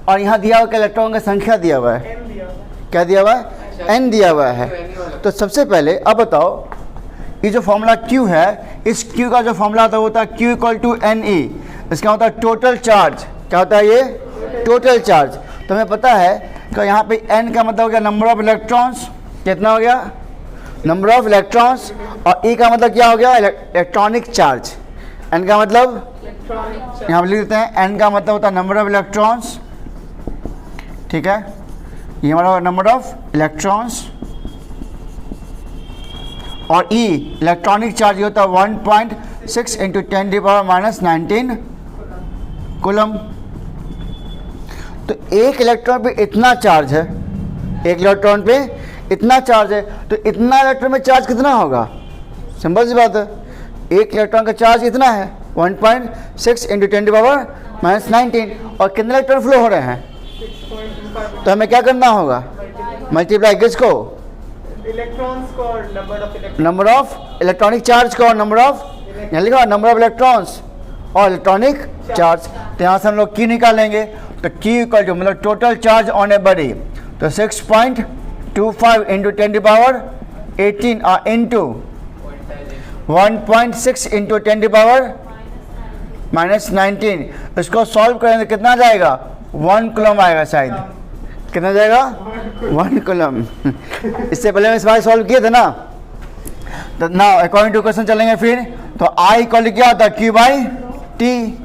और यहाँ दिया हुआ इलेक्ट्रॉन का संख्या दिया हुआ है, एम दिया, क्या दिया हुआ है, एन दिया हुआ है। तो सबसे पहले अब बताओ, ये जो फॉर्मूला क्यू है, इस क्यू का जो फॉर्मूला होता है वो होता है Q equal to N E, इसका होता है टोटल चार्ज। क्या होता है ये, टोटल चार्ज। तो हमें पता है कि यहाँ पे एन का मतलब हो गया नंबर ऑफ इलेक्ट्रॉन्स, कितना हो गया, नंबर ऑफ इलेक्ट्रॉन्स, और ई का मतलब क्या हो गया, इलेक्ट्रॉनिक चार्ज। एन का मतलब यहाँ पर लिख देते हैं, एन का मतलब होता है नंबर ऑफ इलेक्ट्रॉन्स, ठीक है, ये हमारा नंबर ऑफ इलेक्ट्रॉन्स, और ई इलेक्ट्रॉनिक चार्ज ये होता है 1.6 इंटू 10⁻−19 कूलम। तो एक इलेक्ट्रॉन पे इतना चार्ज है, एक इलेक्ट्रॉन पे इतना चार्ज है, तो इतना इलेक्ट्रॉन में चार्ज कितना होगा, सिंपल सी बात है, एक इलेक्ट्रॉन का चार्ज कितना है 1.6 इंटू 10⁻−19, और कितने इलेक्ट्रॉन फ्लो हो रहे हैं, 6.25 तो हमें क्या करना होगा, मल्टीप्लाई किसको, इलेक्ट्रॉन्स को और नंबर ऑफ इलेक्ट्रॉनिक चार्ज को, और नंबर ऑफ, यहाँ लिखा नंबर ऑफ इलेक्ट्रॉन्स और इलेक्ट्रॉनिक चार्ज। तो यहाँ से हम लोग की निकालेंगे, तो की इक्वल टू मतलब total charge on a body, तो 6.25 इंटू 10⁻18 और इंटू 1.6 इंटू 10⁻−19, इसको सॉल्व करेंगे कितना आ जाएगा, 1 कूलम आएगा शायद, कितना जाएगा 1 कूलम। इससे पहले हम इस बार सॉल्व किए थे ना। तो ना अकॉर्डिंग टू क्वेश्चन चलेंगे फिर। तो आई इक्वल क्या होता है, क्यू बाई टी,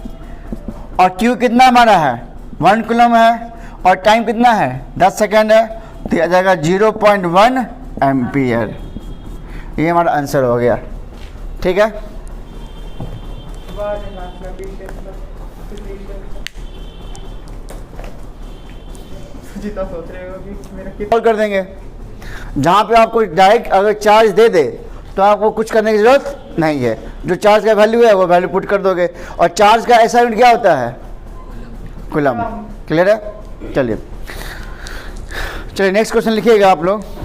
और क्यू कितना हमारा है 1 कूलम है, और टाइम कितना है 10 सेकेंड है, तो आ जाएगा 0.1 एम्पियर। ये हमारा आंसर हो गया, ठीक है। जीता सोच रहे हो कि मेरा कितना सॉल्व कर देंगे। जहाँ पे आपको डायरेक्ट अगर चार्ज दे दे तो आपको कुछ करने की ज़रूरत नहीं है, जो चार्ज का वैल्यू है वो वैल्यू पुट कर दोगे। और चार्ज का ऐसा यूनिट क्या होता है, कूलम। क्लियर है? चलिए चलिए नेक्स्ट क्वेश्चन लिखिएगा आप लोग।